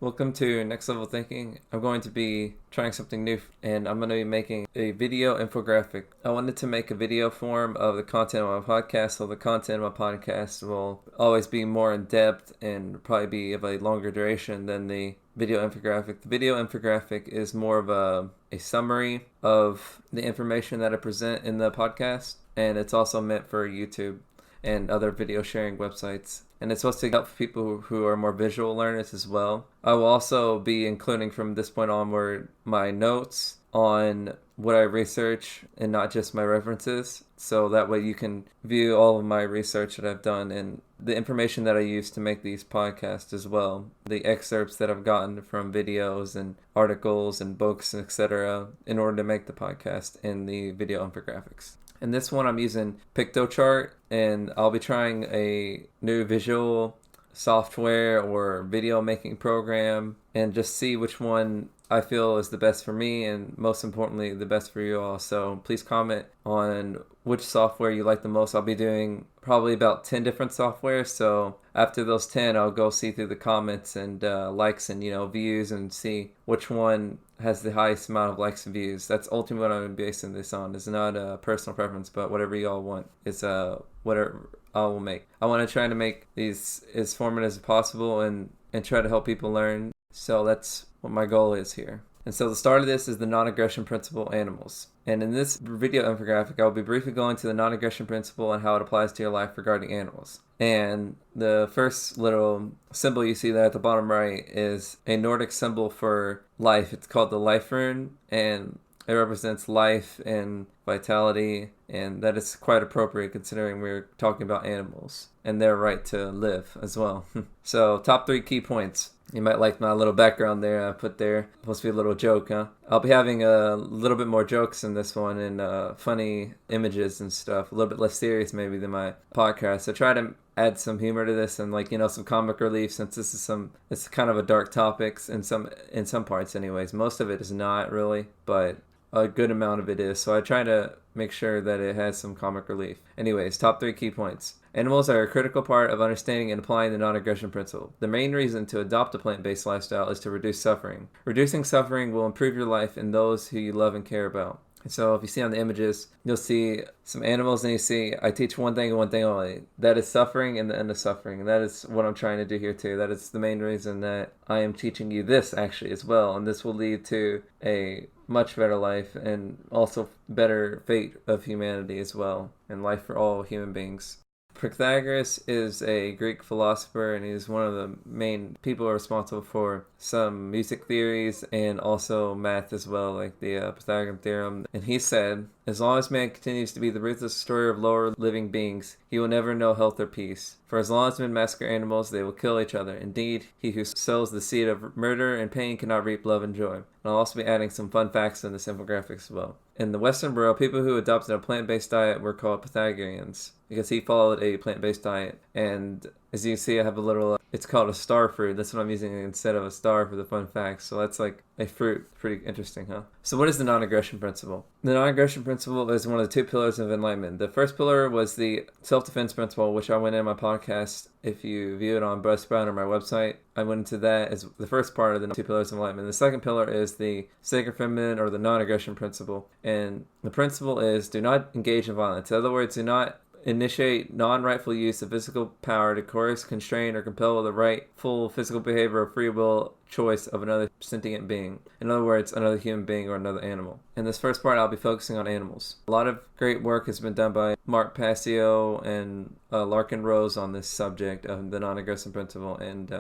Welcome to Next Level Thinking. I'm going to be trying something new and I'm going to be making a video infographic. I wanted to make a video form of the content of my podcast, so the content of my podcast will always be more in depth and probably be of a longer duration than the video infographic. The video infographic is more of a summary of the information that I present in the podcast, and it's also meant for YouTube and other video sharing websites. And it's supposed to help people who are more visual learners as well. I will also be including from this point onward my notes on what I research and not just my references. So that way you can view all of my research that I've done and the information that I use to make these podcasts as well. The excerpts that I've gotten from videos and articles and books, etc. in order to make the podcast and the video infographics. In this one, I'm using PictoChart, and I'll be trying a new visual software or video making program and just see which one I feel is the best for me and most importantly, the best for you all. So please comment on which software you like the most. I'll be doing probably about 10 different softwares. So after those 10, I'll go see through the comments and likes and, views and see which one has the highest amount of likes and views. That's ultimately what I'm basing this on. It's not a personal preference, but whatever you all want. It's whatever I will make. I want to try to make these as formative as possible and try to help people learn. So that's what my goal is here. And so the start of this is the non-aggression principle, animals. And in this video infographic, I'll be briefly going to the non-aggression principle and how it applies to your life regarding animals. And the first little symbol you see there at the bottom right is a Nordic symbol for life. It's called the life rune, and it represents life and vitality, and that is quite appropriate considering we're talking about animals and their right to live as well. So, top 3 key points. You might like my little background there I put there. Supposed to be a little joke, huh? I'll be having a little bit more jokes in this one and funny images and stuff. A little bit less serious maybe than my podcast. So try to add some humor to this and some comic relief, since this is it's kind of a dark topics in some parts anyways. Most of it is not really, but a good amount of it is. So I try to make sure that it has some comic relief. Anyways, top 3 key points. Animals are a critical part of understanding and applying the non-aggression principle. The main reason to adopt a plant-based lifestyle is to reduce suffering. Reducing suffering will improve your life and those who you love and care about. And so if you see on the images, you'll see some animals and you see, I teach one thing and one thing only. That is suffering and the end of suffering. And that is what I'm trying to do here too. That is the main reason that I am teaching you this actually as well. And this will lead to a much better life and also better fate of humanity as well, and life for all human beings. Pythagoras is a Greek philosopher, and he's one of the main people responsible for some music theories and also math as well, like the Pythagorean theorem. And he said, as long as man continues to be the ruthless destroyer of lower living beings, he will never know health or peace. For as long as men massacre animals, they will kill each other. Indeed, he who sows the seed of murder and pain cannot reap love and joy. And I'll also be adding some fun facts in this infographic as well. In the Western world, people who adopted a plant-based diet were called Pythagoreans because he followed a plant-based diet. And as you can see, I have a little, it's called a star fruit. That's what I'm using instead of a star for the fun facts. So that's like a fruit. Pretty interesting, huh? So what is the non-aggression principle? The non-aggression principle is one of the 2 pillars of enlightenment. The first pillar was the self-defense principle, which I went in my podcast. If you view it on Buzzsprout or my website, I went into that as the first part of the 2 pillars of enlightenment. The second pillar is the sacred feminine or the non-aggression principle. And the principle is do not engage in violence. In other words, do not initiate non-rightful use of physical power to coerce, constrain, or compel the rightful physical behavior or free will choice of another sentient being. In other words, another human being or another animal. In this first part, I'll be focusing on animals. A lot of great work has been done by Mark Passio and Larkin Rose on this subject of the non-aggression principle, and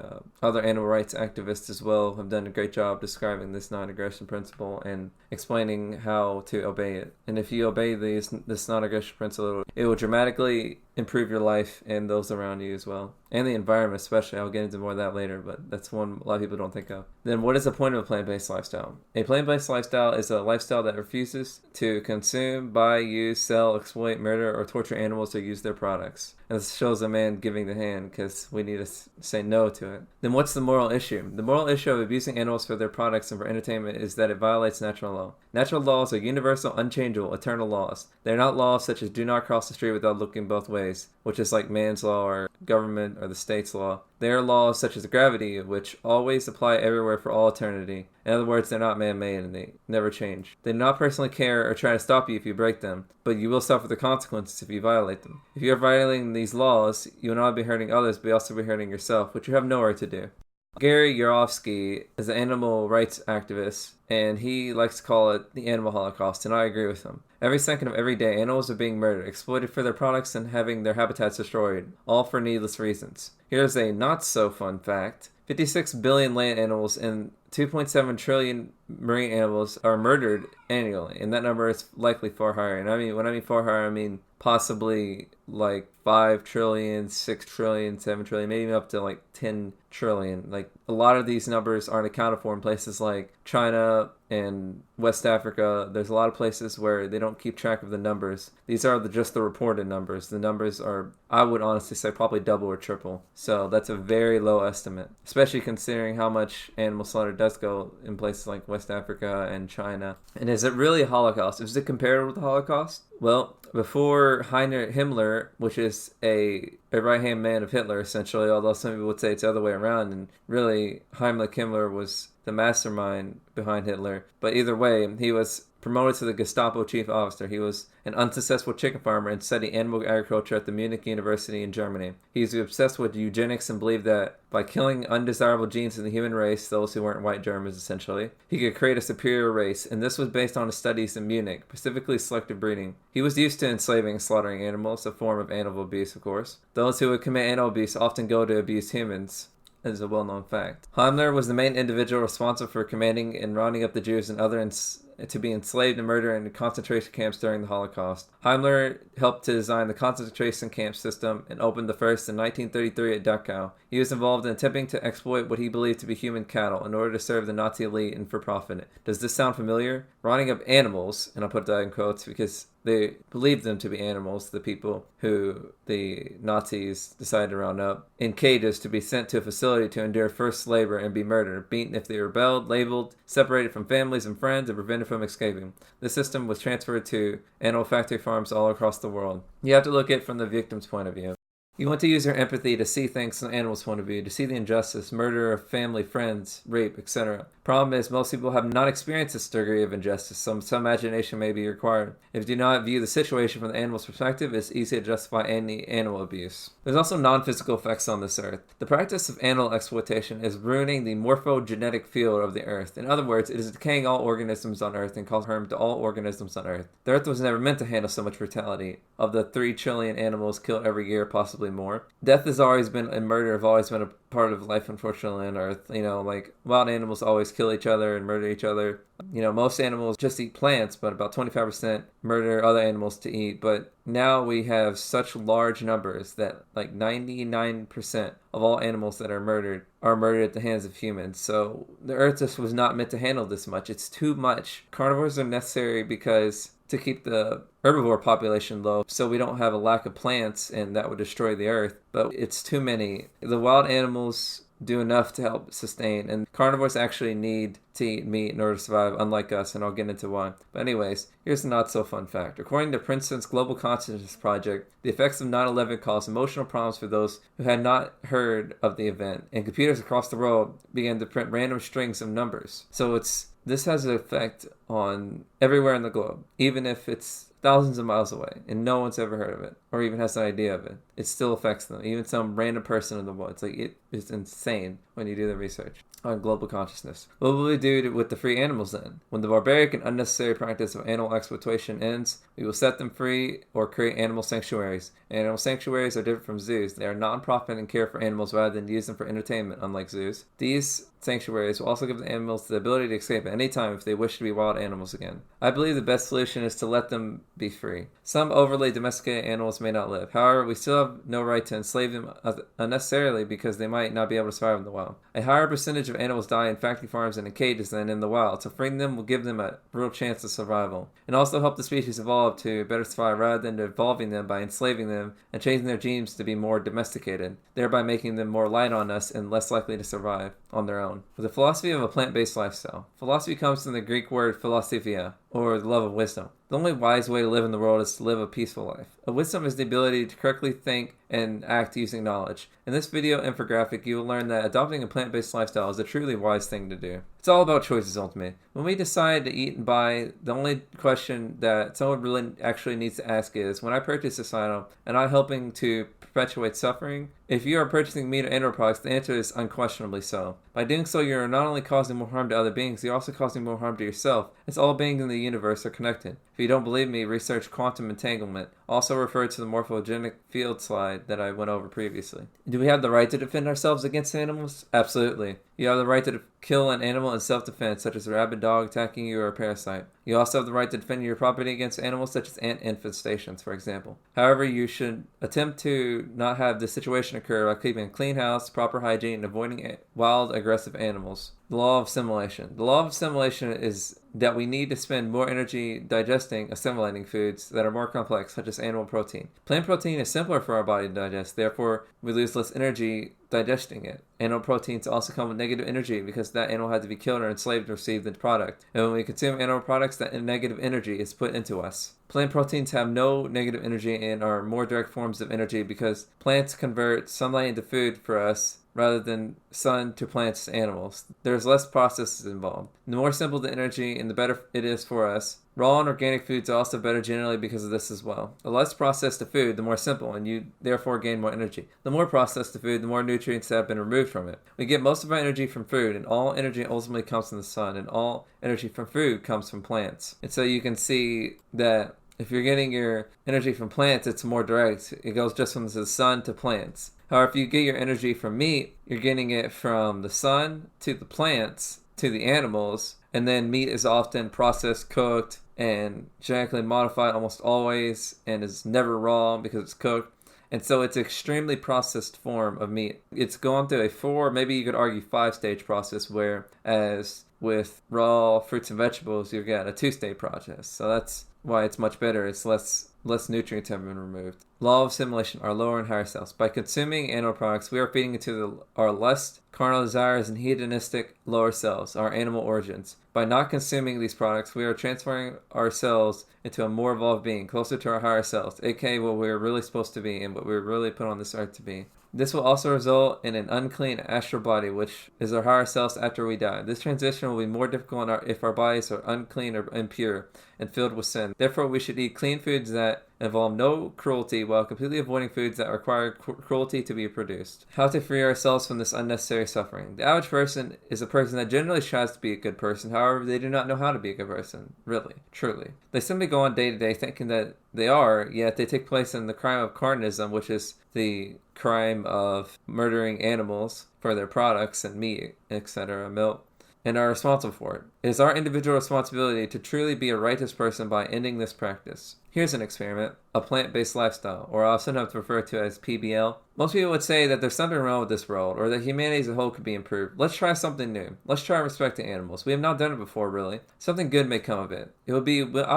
other animal rights activists as well have done a great job describing this non-aggression principle and explaining how to obey it. And if you obey this non-aggression principle, it will dramatically improve your life and those around you as well, and the environment especially. I'll get into more of that later, but that's one a lot of people don't think of. Then what is the point of a plant-based lifestyle? A plant-based lifestyle is a lifestyle that refuses to consume, buy, use, sell, exploit, murder, or torture animals to use their products. And this shows a man giving the hand because we need to say no to it. Then what's the moral issue? The moral issue of abusing animals for their products and for entertainment is that it violates natural law. Natural laws are universal, unchangeable, eternal laws. They're not laws such as do not cross the street without looking both ways, which is like man's law or government or the state's law. They are laws such as gravity, which always apply everywhere for all eternity. In other words, they're not man-made and they never change. They do not personally care or try to stop you if you break them, but you will suffer the consequences if you violate them. If you are violating these laws, you will not be hurting others, but you also be hurting yourself, which you have no right to do. Gary Yourofsky is an animal rights activist, and he likes to call it the animal holocaust, and I agree with him. Every second of every day, animals are being murdered, exploited for their products, and having their habitats destroyed, all for needless reasons. Here's a not-so-fun fact. 56 billion land animals and 2.7 trillion marine animals are murdered annually, and that number is likely far higher. And when I mean far higher, I mean possibly like 5 trillion, 6 trillion, 7 trillion, maybe up to like 10 trillion. Like, a lot of these numbers aren't accounted for in places like China and West Africa. There's a lot of places where they don't keep track of the numbers. These are just the reported numbers. The numbers are, I would honestly say, probably double or triple. So that's a very low estimate, especially considering how much animal slaughter does go in places like West Africa and China. And is it really a Holocaust? Is it comparable to the Holocaust? Well, before Heinrich Himmler, which is a right-hand man of Hitler, essentially, although some people would say it's the other way around, and really Heinrich Himmler was the mastermind behind Hitler. But either way, he was promoted to the Gestapo chief officer. He was an unsuccessful chicken farmer and studied animal agriculture at the Munich University in Germany. He's obsessed with eugenics and believed that by killing undesirable genes in the human race, those who weren't white Germans essentially, he could create a superior race, and this was based on his studies in Munich, specifically selective breeding. He was used to enslaving and slaughtering animals, a form of animal abuse, of course. Those who would commit animal abuse often go to abuse humans, is a well-known fact. Himmler was the main individual responsible for commanding and rounding up the Jews and others to be enslaved and murdered in concentration camps during the Holocaust. Himmler helped to design the concentration camp system and opened the first in 1933 at Dachau. He was involved in attempting to exploit what he believed to be human cattle in order to serve the Nazi elite and for profit. Does this sound familiar? Rounding up animals, and I'll put that in quotes because they believed them to be animals, the people who the Nazis decided to round up, in cages to be sent to a facility to endure forced labor and be murdered, beaten if they rebelled, labeled, separated from families and friends, and prevented from escaping. The system was transferred to animal factory farms all across the world. You have to look at it from the victim's point of view. You want to use your empathy to see things from the animal's point of view, to see the injustice, murder of family, friends, rape, etc. Problem is, most people have not experienced this degree of injustice, so some imagination may be required. If you do not view the situation from the animal's perspective, it's easy to justify any animal abuse. There's also non-physical effects on this earth. The practice of animal exploitation is ruining the morphogenetic field of the earth. In other words, it is decaying all organisms on earth and causing harm to all organisms on earth. The earth was never meant to handle so much brutality. Of the 3 trillion animals killed every year, possibly more. Death has always been, and murder have always been a part of life, unfortunately, on Earth. Like, wild animals always kill each other and murder each other. Most animals just eat plants, but about 25% murder other animals to eat. But now we have such large numbers that like 99% of all animals that are murdered at the hands of humans. So the Earth just was not meant to handle this much. It's too much. Carnivores are necessary because to keep the herbivore population low, so we don't have a lack of plants and that would destroy the earth. But it's too many. The wild animals do enough to help sustain, and carnivores actually need to eat meat in order to survive, unlike us, and I'll get into why. But anyways, here's a not so fun fact. According to Princeton's Global Consciousness Project, the effects of 9/11 caused emotional problems for those who had not heard of the event, and computers across the world began to print random strings of numbers. So this has an effect on everywhere in the globe, even if it's thousands of miles away and no one's ever heard of it or even has an idea of it. It still affects them, even some random person in the world. It is insane when you do the research on global consciousness. What will we do with the free animals then? When the barbaric and unnecessary practice of animal exploitation ends, we will set them free or create animal sanctuaries. Animal sanctuaries are different from zoos. They are non-profit and care for animals rather than use them for entertainment, unlike zoos. These sanctuaries will also give the animals the ability to escape at any time if they wish to be wild animals again. I believe the best solution is to let them be free. Some overly domesticated animals may not live. However, we still have no right to enslave them unnecessarily because they might not be able to survive in the wild. A higher percentage of animals die in factory farms and in cages than in the wild, so freeing them will give them a real chance of survival, and also help the species evolve to better survive rather than evolving them by enslaving them and changing their genes to be more domesticated, thereby making them more light on us and less likely to survive on their own. ground with the philosophy of a plant-based lifestyle. Philosophy comes from the Greek word philosophia, or the love of wisdom. The only wise way to live in the world is to live a peaceful life. A wisdom is the ability to correctly think and act using knowledge. In this video infographic, you will learn that adopting a plant-based lifestyle is a truly wise thing to do. It's all about choices ultimately. When we decide to eat and buy, the only question that someone really actually needs to ask is, when I purchase this item, am I helping to perpetuate suffering? If you are purchasing meat or animal products, the answer is unquestionably so. By doing so, you're not only causing more harm to other beings, you're also causing more harm to yourself, as all beings in the universe are connected. If you don't believe me, research quantum entanglement, also referred to the morphogenic field slide that I went over previously. Do we have the right to defend ourselves against animals? Absolutely. You have the right to kill an animal in self-defense, such as a rabid dog attacking you or a parasite. You also have the right to defend your property against animals such as ant infestations, for example. However, you should attempt to not have this situation occur by keeping a clean house, proper hygiene, and avoiding wild, aggressive animals. The law of assimilation. The law of assimilation is that we need to spend more energy assimilating foods that are more complex, such as animal protein. Plant protein is simpler for our body to digest, therefore we lose less energy digesting it. Animal proteins also come with negative energy because that animal had to be killed or enslaved to receive the product. And when we consume animal products, that negative energy is put into us. Plant proteins have no negative energy and are more direct forms of energy because plants convert sunlight into food for us rather than sun to plants to animals. There's less processes involved. The more simple the energy and the better it is for us. Raw and organic foods are also better generally because of this as well. The less processed the food, the more simple, and you therefore gain more energy. The more processed the food, the more nutrients have been removed from it. We get most of our energy from food, and all energy ultimately comes from the sun, and all energy from food comes from plants. And so you can see that if you're getting your energy from plants, it's more direct. It goes just from the sun to plants. However, if you get your energy from meat, you're getting it from the sun to the plants to the animals, and then meat is often processed, cooked, and genetically modified almost always, and is never raw because it's cooked. And so it's an extremely processed form of meat. It's gone through a 4, maybe you could argue 5-stage process, whereas with raw fruits and vegetables, you get a 2-stage process. So that's why it's much better. It's less nutrients have been removed. Law of assimilation, our lower and higher selves. By consuming animal products, we are feeding into our lust, carnal desires, and hedonistic lower selves, our animal origins. By not consuming these products, we are transferring ourselves into a more evolved being, closer to our higher selves, aka what we're really supposed to be and what we're really put on this earth to be. This will also result in an unclean astral body, which is our higher selves after we die. This transition will be more difficult if our bodies are unclean or impure and filled with sin. Therefore, we should eat clean foods that involve no cruelty while completely avoiding foods that require cruelty to be produced. How to free ourselves from this unnecessary suffering. The average person is a person that generally tries to be a good person. However, they do not know how to be a good person. Really. Truly. They simply go on day to day thinking that they are, yet they take place in the crime of Carnism, which is the crime of murdering animals for their products and meat, etc., milk, and are responsible for it. It is our individual responsibility to truly be a righteous person by ending this practice. Here's an experiment, a plant-based lifestyle, or I'll sometimes refer to as PBL. Most people would say that there's something wrong with this world, or that humanity as a whole could be improved. Let's try something new. Let's try respecting animals. We have not done it before, really. Something good may come of it. I'll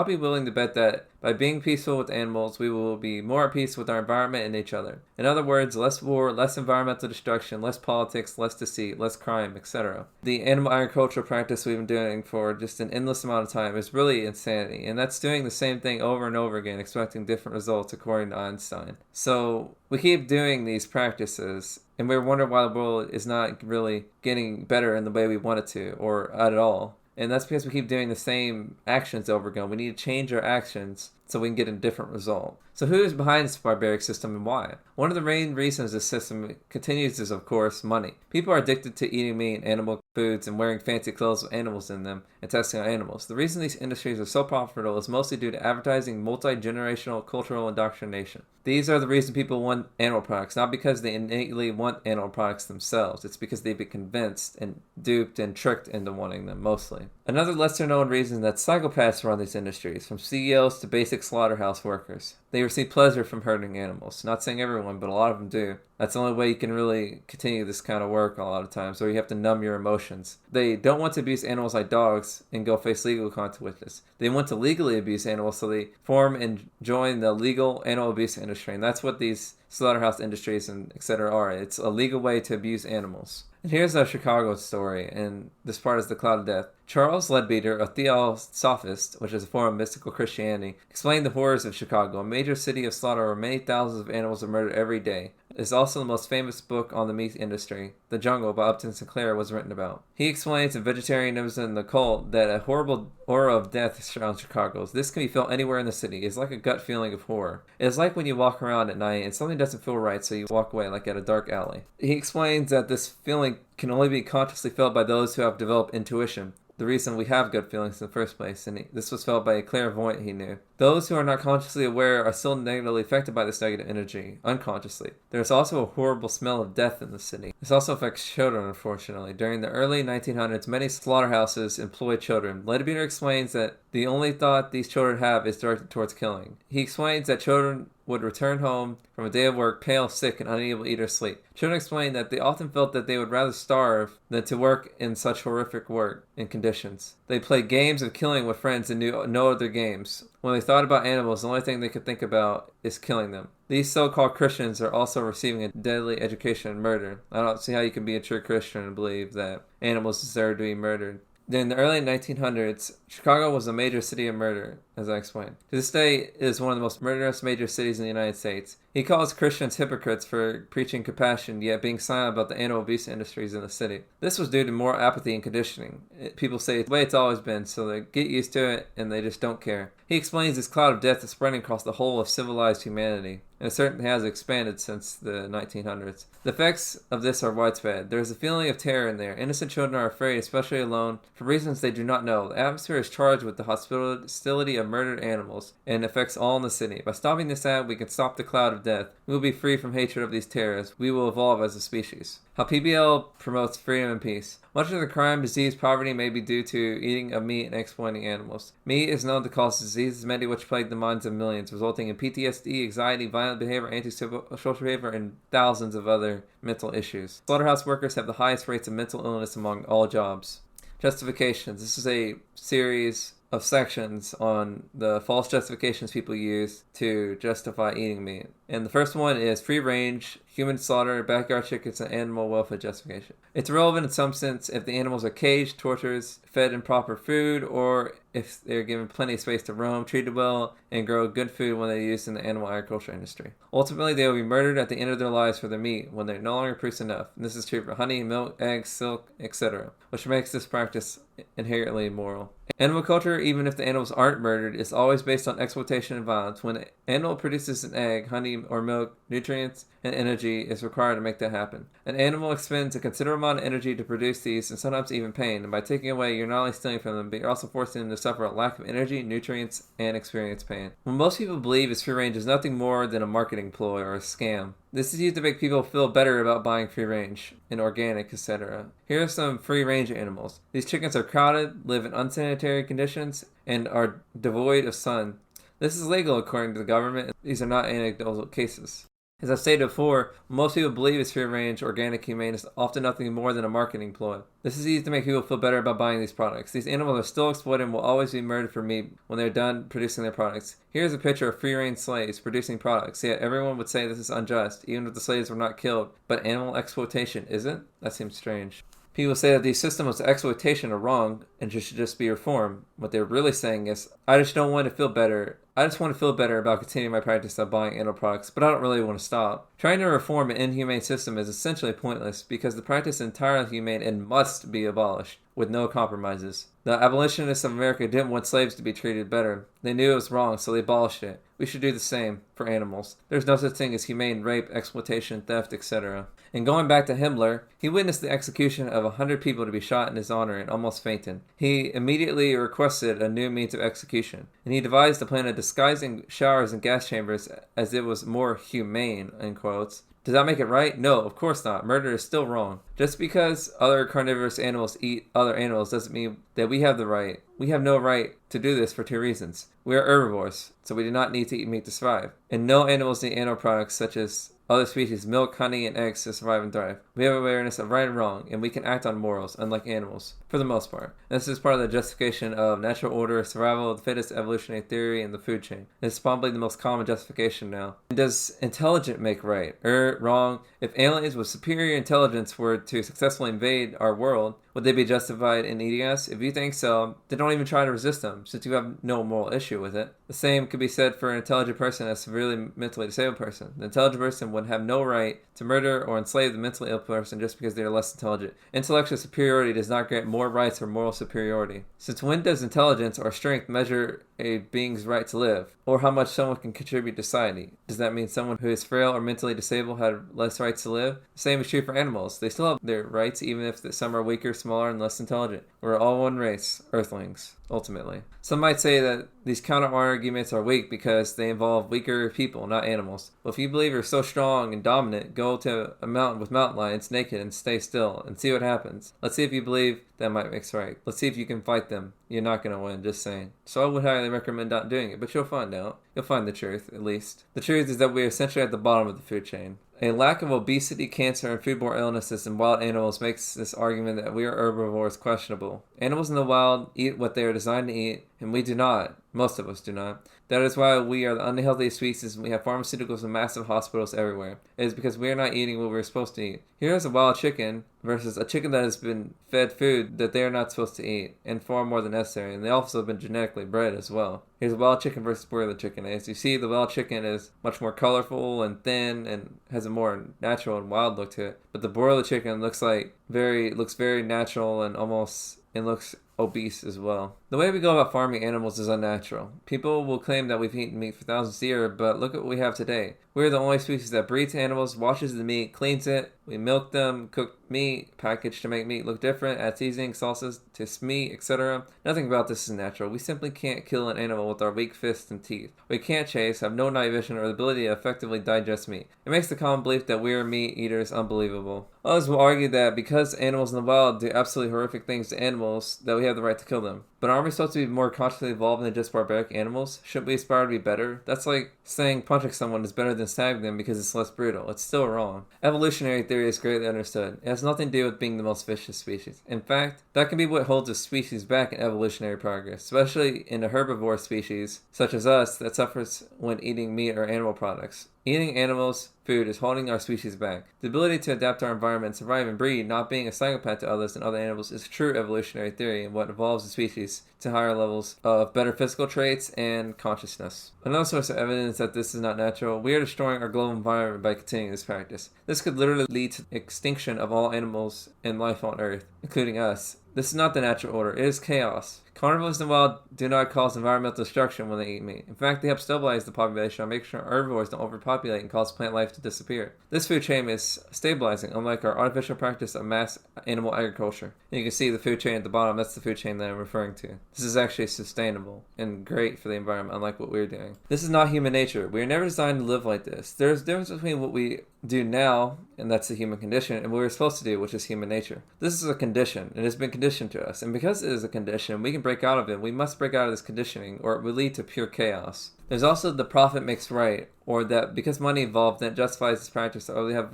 be willing to bet that by being peaceful with animals, we will be more at peace with our environment and each other. In other words, less war, less environmental destruction, less politics, less deceit, less crime, etc. The animal agricultural practice we've been doing for just an endless amount of time is really insanity, and that's doing the same thing over and over again, expecting different results according to Einstein. So we keep doing these practices, and we wonder why the world is not really getting better in the way we want it to, or at all. And that's because we keep doing the same actions over again. We need to change our actions so we can get a different result. So who is behind this barbaric system and why? One of the main reasons this system continues is, of course, money. People are addicted to eating meat and animal foods and wearing fancy clothes with animals in them and testing on animals. The reason these industries are so profitable is mostly due to advertising multi-generational cultural indoctrination. These are the reason people want animal products, not because they innately want animal products themselves. It's because they've been convinced and duped and tricked into wanting them, mostly. Another lesser-known reason is that psychopaths run these industries, from CEOs to basic slaughterhouse workers. They receive pleasure from hurting animals. Not saying everyone, but a lot of them do. That's the only way you can really continue this kind of work a lot of times, or you have to numb your emotions. They don't want to abuse animals like dogs and go face legal consequences. They want to legally abuse animals, so they form and join the legal animal abuse industry, and that's what these slaughterhouse industries and etc. are. It's a legal way to abuse animals. And here's a Chicago story, and this part is the cloud of death. Charles Leadbeater, a theosophist, which is a form of mystical Christianity, explained the horrors of Chicago, a major city of slaughter where many thousands of animals are murdered every day. It is also the most famous book on the meat industry. The Jungle by Upton Sinclair was written about. He explains in Vegetarianism and the Cult that a horrible aura of death surrounds Chicago. This can be felt anywhere in the city. It's like a gut feeling of horror. It is like when you walk around at night and something doesn't feel right, so you walk away like at a dark alley. He explains that this feeling can only be consciously felt by those who have developed intuition, the reason we have good feelings in the first place, and this was felt by a clairvoyant he knew. Those who are not consciously aware are still negatively affected by this negative energy, unconsciously. There is also a horrible smell of death in the city. This also affects children, unfortunately. During the early 1900s, many slaughterhouses employed children. Leadbeater explains that the only thought these children have is directed towards killing. He explains that children would return home from a day of work pale, sick, and unable to eat or sleep. Children explained that they often felt that they would rather starve than to work in such horrific work and conditions. They played games of killing with friends and knew no other games. When they thought about animals, the only thing they could think about is killing them. These so-called Christians are also receiving a deadly education in murder. I don't see how you can be a true Christian and believe that animals deserve to be murdered. In the early 1900s, Chicago was a major city of murder, as I explained. To this day, it is one of the most murderous major cities in the United States. He calls Christians hypocrites for preaching compassion, yet being silent about the animal abuse industries in the city. This was due to more apathy and conditioning. People say it's the way it's always been, so they get used to it and they just don't care. He explains this cloud of death is spreading across the whole of civilized humanity, and it certainly has expanded since the 1900s. The effects of this are widespread. There is a feeling of terror in there. Innocent children are afraid, especially alone, for reasons they do not know. The atmosphere is charged with the hostility of murdered animals, and affects all in the city. By stopping this act, we can stop the cloud of death. We will be free from hatred of these terrors. We will evolve as a species. How PBL promotes freedom and peace. Much of the crime, disease, poverty may be due to eating of meat and exploiting animals. Meat is known to cause diseases, many which plague the minds of millions, resulting in PTSD, anxiety, violent behavior, antisocial behavior, and thousands of other mental issues. Slaughterhouse workers have the highest rates of mental illness among all jobs. Justifications. This is a series of sections on the false justifications people use to justify eating meat. And the first one is free range, human slaughter, backyard chickens, and animal welfare justification. It's relevant in some sense if the animals are caged, tortured, fed improper food, or if they're given plenty of space to roam, treated well, and grow good food when they're used in the animal agriculture industry. Ultimately, they will be murdered at the end of their lives for their meat when they're no longer produce enough. And this is true for honey, milk, eggs, silk, etc., which makes this practice inherently immoral. Animal culture, even if the animals aren't murdered, is always based on exploitation and violence. When an animal produces an egg, honey, or milk, nutrients and energy is required to make that happen. An animal expends a considerable amount of energy to produce these, and sometimes even pain, and by taking away, you're not only stealing from them, but you're also forcing them to suffer a lack of energy, nutrients, and experience pain. What most people believe is free range is nothing more than a marketing ploy or a scam. This is used to make people feel better about buying free range and organic, etc. Here are some free range animals. These chickens are crowded, live in unsanitary conditions, and are devoid of sun. This is legal according to the government. These are not anecdotal cases. As I've stated before, what most people believe is free-range, organic, humane is often nothing more than a marketing ploy. This is used to make people feel better about buying these products. These animals are still exploited and will always be murdered for meat when they're done producing their products. Here's a picture of free-range slaves producing products, yet everyone would say this is unjust, even if the slaves were not killed. But animal exploitation isn't? That seems strange. People say that these systems of exploitation are wrong and should just be reformed. What they're really saying is, I just want to feel better about continuing my practice of buying animal products, but I don't really want to stop. Trying to reform an inhumane system is essentially pointless because the practice is entirely humane and must be abolished with no compromises. The abolitionists of America didn't want slaves to be treated better. They knew it was wrong, so they abolished it. We should do the same for animals. There's no such thing as humane rape, exploitation, theft, etc. And going back to Himmler, he witnessed the execution of 100 people to be shot in his honor and almost fainted. He immediately requested a new means of execution, and he devised a plan of disguising showers and gas chambers as it was more humane, in quotes. Does that make it right? No, of course not. Murder is still wrong. Just because other carnivorous animals eat other animals doesn't mean that we have the right. We have no right to do this for two reasons. We are herbivores, so we do not need to eat meat to survive. And no animals need animal products such as other species milk, honey, and eggs to survive and thrive. We have awareness of right and wrong, and we can act on morals, unlike animals, for the most part. And this is part of the justification of natural order, survival of the fittest, evolutionary theory, and the food chain. It's probably the most common justification now. And does intelligent make right? Wrong. If aliens with superior intelligence were to successfully invade our world, would they be justified in eating us? If you think so, then don't even try to resist them, since you have no moral issue with it. The same could be said for an intelligent person and a severely mentally disabled person. The intelligent person would have no right to murder or enslave the mentally ill person just because they are less intelligent. Intellectual superiority does not grant more rights or moral superiority. Since when does intelligence or strength measure a being's right to live, or how much someone can contribute to society? Does that mean someone who is frail or mentally disabled had less rights to live? The same is true for animals. They still have their rights even if some are weaker, smaller, and less intelligent. We're all one race, Earthlings, ultimately. Some might say that these counter-arguments are weak because they involve weaker people, not animals. Well, if you believe you're so strong and dominant, go to a mountain with mountain lions naked and stay still and see what happens. Let's see if you believe that might make right. Let's see if you can fight them. You're not going to win, just saying. So I would highly recommend not doing it, but you'll find out. You'll find the truth, at least. The truth is that we are essentially at the bottom of the food chain. A lack of obesity, cancer, and foodborne illnesses in wild animals makes this argument that we are herbivores questionable. Animals in the wild eat what they are designed to eat, and we do not. Most of us do not. That is why we are the unhealthiest species and we have pharmaceuticals and massive hospitals everywhere. It is because we are not eating what we're supposed to eat. Here is a wild chicken versus a chicken that has been fed food that they are not supposed to eat, and far more than necessary, and they also have been genetically bred as well. Here's a wild chicken versus broiler chicken. As you see, the wild chicken is much more colorful and thin and has a more natural and wild look to it. But the broiler chicken looks very natural and looks obese as well. The way we go about farming animals is unnatural. People will claim that we've eaten meat for thousands of years, but look at what we have today. We're the only species that breeds animals, washes the meat, cleans it, we milk them, cook meat, package to make meat look different, add seasoning, sauces to meat, etc. Nothing about this is natural. We simply can't kill an animal with our weak fists and teeth. We can't chase, have no night vision, or the ability to effectively digest meat. It makes the common belief that we are meat eaters unbelievable. Others will argue that because animals in the wild do absolutely horrific things to animals, that we have the right to kill them. But aren't we supposed to be more consciously evolved than just barbaric animals? Shouldn't we aspire to be better? That's like saying punching someone is better than stabbing them because it's less brutal. It's still wrong. Evolutionary theory is greatly understood. It has nothing to do with being the most vicious species. In fact, that can be what holds a species back in evolutionary progress, especially in a herbivore species such as us that suffers when eating meat or animal products. Eating animals' food is holding our species back. The ability to adapt to our environment, survive, and breed, not being a psychopath to others and other animals, is true evolutionary theory and what evolves the species to higher levels of better physical traits and consciousness. Another source of evidence that this is not natural, we are destroying our global environment by continuing this practice. This could literally lead to the extinction of all animals and life on Earth, including us. This is not the natural order, it is chaos. Carnivores in the wild do not cause environmental destruction when they eat meat. In fact, they help stabilize the population by making sure herbivores don't overpopulate and cause plant life to disappear. This food chain is stabilizing, unlike our artificial practice of mass animal agriculture. And you can see the food chain at the bottom, that's the food chain that I'm referring to. This is actually sustainable and great for the environment, unlike what we're doing. This is not human nature. We are never designed to live like this. There's a difference between what we do now, and that's the human condition, and what we're supposed to do, which is human nature. This is a condition. It has been conditioned to us, and because it is a condition, we can break out of it. We must break out of this conditioning, or it will lead to pure chaos. There's also the profit makes right, or that because money involved, then it justifies this practice, or we have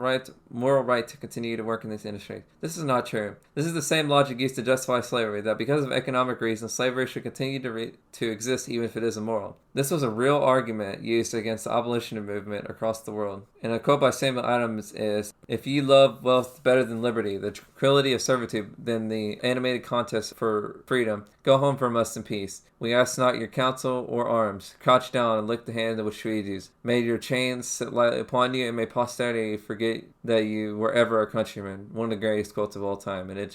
moral right to continue to work in this industry. This is not true. This is the same logic used to justify slavery, that because of economic reasons, slavery should continue to exist even if it is immoral. This was a real argument used against the abolition movement across the world. And a quote by Samuel Adams is, "If ye love wealth better than liberty, the tranquility of servitude than the animated contest for freedom, go home from us in peace. We ask not your counsel or arms. Crouch down and lick the hand which feeds you. May your chains sit lightly upon you, and may posterity forget that you were ever a countryman." One of the greatest quotes of all time. And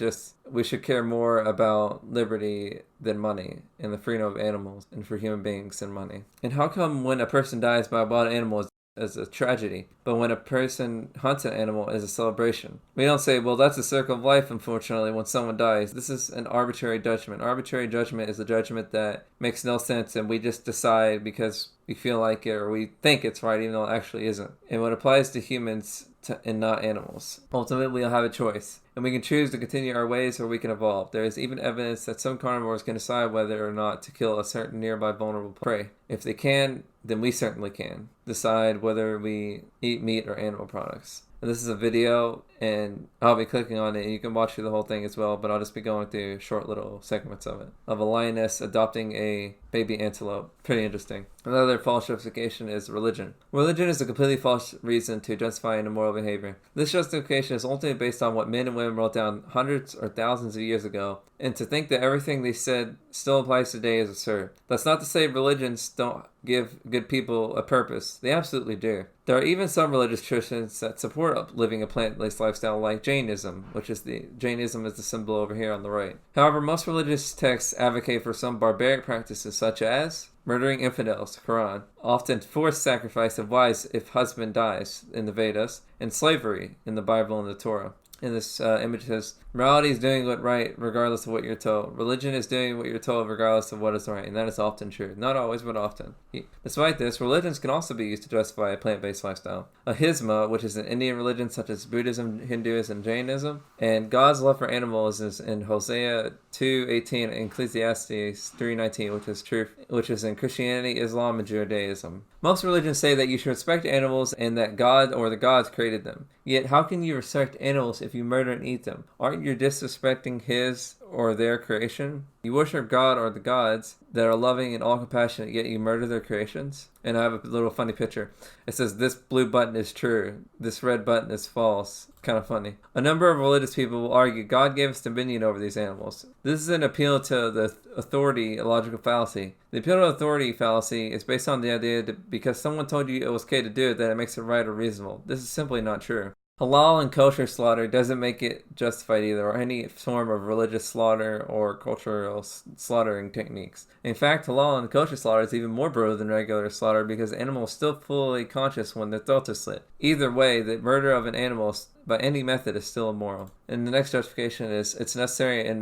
we should care more about liberty than money, and the freedom of animals, and for human beings than money. And how come when a person dies by a wild animal as a tragedy, but when a person hunts an animal as a celebration? We don't say, well, that's the circle of life, unfortunately, when someone dies. This is an arbitrary judgment. Arbitrary judgment is a judgment that makes no sense, and we just decide because we feel like it or we think it's right, even though it actually isn't. And what applies to humans and not animals. Ultimately, we'll have a choice, and we can choose to continue our ways or we can evolve. There is even evidence that some carnivores can decide whether or not to kill a certain nearby vulnerable prey. If they can, then we certainly can decide whether we eat meat or animal products. And this is a video, and I'll be clicking on it, and you can watch through the whole thing as well, but I'll just be going through short little segments of it. Of a lioness adopting a baby antelope. Pretty interesting. Another false justification is religion. Religion is a completely false reason to justify an immoral behavior. This justification is ultimately based on what men and women wrote down hundreds or thousands of years ago, and to think that everything they said still applies today is absurd. That's not to say religions don't give good people a purpose. They absolutely do. There are even some religious traditions that support living a plant-based lifestyle, like Jainism, Jainism is the symbol over here on the right. However, most religious texts advocate for some barbaric practices such as murdering infidels, Quran, often forced sacrifice of wives if husband dies in the Vedas, and slavery in the Bible and the Torah. In this image says, morality is doing what right regardless of what you're told. Religion is doing what you're told regardless of what is right, and that is often true. Not always, but often. Despite this, religions can also be used to justify a plant-based lifestyle. Ahisma, which is an Indian religion such as Buddhism, Hinduism, and Jainism, and God's love for animals is in Hosea 2:18 and Ecclesiastes 3:19, which is in Christianity, Islam, and Judaism. Most religions say that you should respect animals and that God or the gods created them. Yet, how can you respect animals if you murder and eat them? Aren't you disrespecting his or their creation? You worship God or the gods that are loving and all compassionate, yet you murder their creations? And I have a little funny picture. It says, this blue button is true, this red button is false. Kind of funny. A number of religious people will argue God gave us dominion over these animals. This is an appeal to the authority logical fallacy. The appeal to authority fallacy is based on the idea that because someone told you it was okay to do it, that it makes it right or reasonable. This is simply not true. Halal and kosher slaughter doesn't make it justified either, or any form of religious slaughter or cultural slaughtering techniques. In fact, halal and kosher slaughter is even more brutal than regular slaughter because the animal is still fully conscious when their throat is slit. Either way, the murder of an animal by any method is still immoral. And the next justification is it's necessary and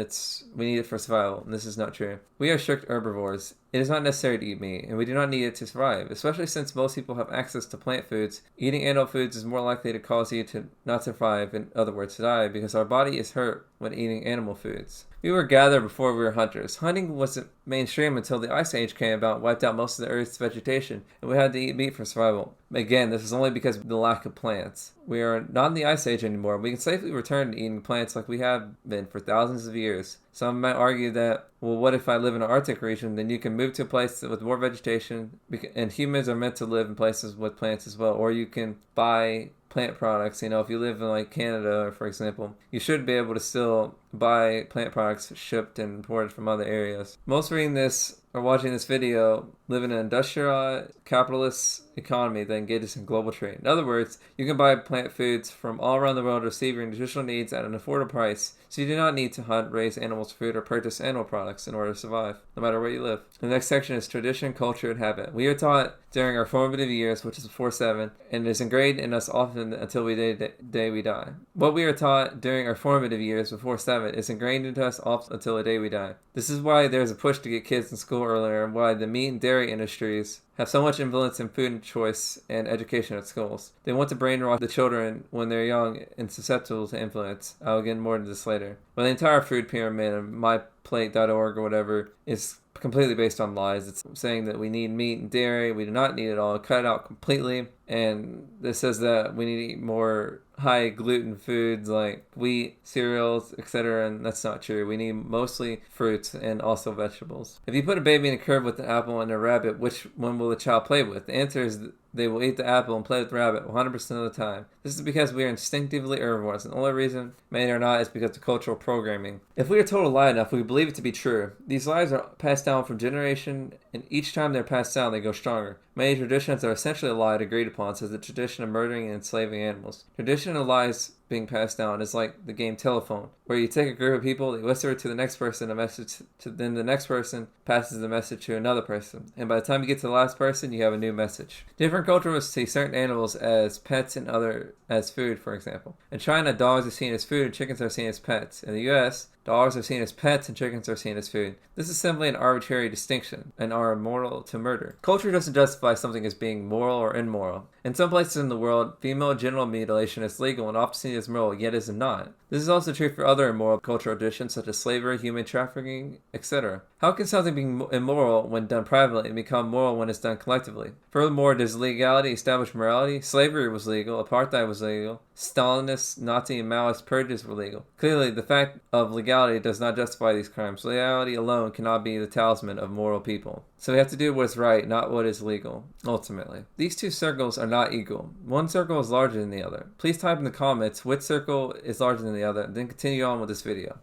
we need it for survival. And this is not true. We are strict herbivores. It is not necessary to eat meat, and we do not need it to survive, especially since most people have access to plant foods. Eating animal foods is more likely to cause you to not survive, in other words, to die, because our body is hurt when eating animal foods. We were gathered before we were hunters. Hunting wasn't mainstream until the Ice Age came about, wiped out most of the Earth's vegetation, and we had to eat meat for survival. Again, this is only because of the lack of plants. We are not in the Ice Age anymore. We can safely return to eating plants like we have been for thousands of years. Some might argue that, well, what if I live in an Arctic region? Then you can move to a place with more vegetation, and humans are meant to live in places with plants as well. Or you can buy plant products. If you live in like Canada, for example, you should be able to still buy plant products shipped and imported from other areas. Most reading this or watching this video live in an industrial capitalist economy that engages in global trade. In other words, you can buy plant foods from all around the world to receive your nutritional needs at an affordable price, so you do not need to hunt, raise animals for food, or purchase animal products in order to survive, no matter where you live. The next section is tradition, culture, and habit. We are taught during our formative years, which is before 7, and it is ingrained in us often until the day we die. What we are taught during our formative years before 7 is ingrained into us often until the day we die. This is why there's a push to get kids in school earlier, and why the meat and dairy industries have so much influence in food choice and education at schools. They want to brainwash the children when they're young and susceptible to influence. I'll get more into this later. But the entire food pyramid of myplate.org or whatever is completely based on lies. It's saying that we need meat and dairy. We do not need it all. Cut it out completely. And this says that we need to eat more high gluten foods like wheat, cereals, etc. And that's not true. We need mostly fruits and also vegetables. If you put a baby in a crib with an apple and a rabbit, which one will the child play with? The answer is they will eat the apple and play with the rabbit 100% of the time. This is because we are instinctively herbivores, and the only reason, many or not, is because of cultural programming. If we are told a lie enough, we believe it to be true. These lies are passed down from generation, and each time they're passed down, they go stronger. Many traditions are essentially a lie agreed upon, such as the tradition of murdering and enslaving animals. Tradition of lies being passed down is like the game telephone, where you take a group of people, they whisper to the next person a message, then the next person passes the message to another person, and by the time you get to the last person, you have a new message. Different cultures see certain animals as pets and other as food, for example. In China, dogs are seen as food and chickens are seen as pets. In the US, Dogs are seen as pets and chickens are seen as food. This is simply an arbitrary distinction and are immoral to murder. Culture doesn't justify something as being moral or immoral. In some places in the world, female genital mutilation is legal and often seen as moral, yet is not. This is also true for other immoral cultural traditions such as slavery, human trafficking, etc. How can something be immoral when done privately and become moral when it's done collectively? Furthermore, does legality establish morality? Slavery was legal, apartheid was legal, Stalinist, Nazi, and Maoist purges were legal. Clearly, the fact of legality does not justify these crimes. Legality alone cannot be the talisman of moral people. So we have to do what is right, not what is legal, ultimately. These two circles are not equal. One circle is larger than the other. Please type in the comments which circle is larger than the other, then continue on with this video.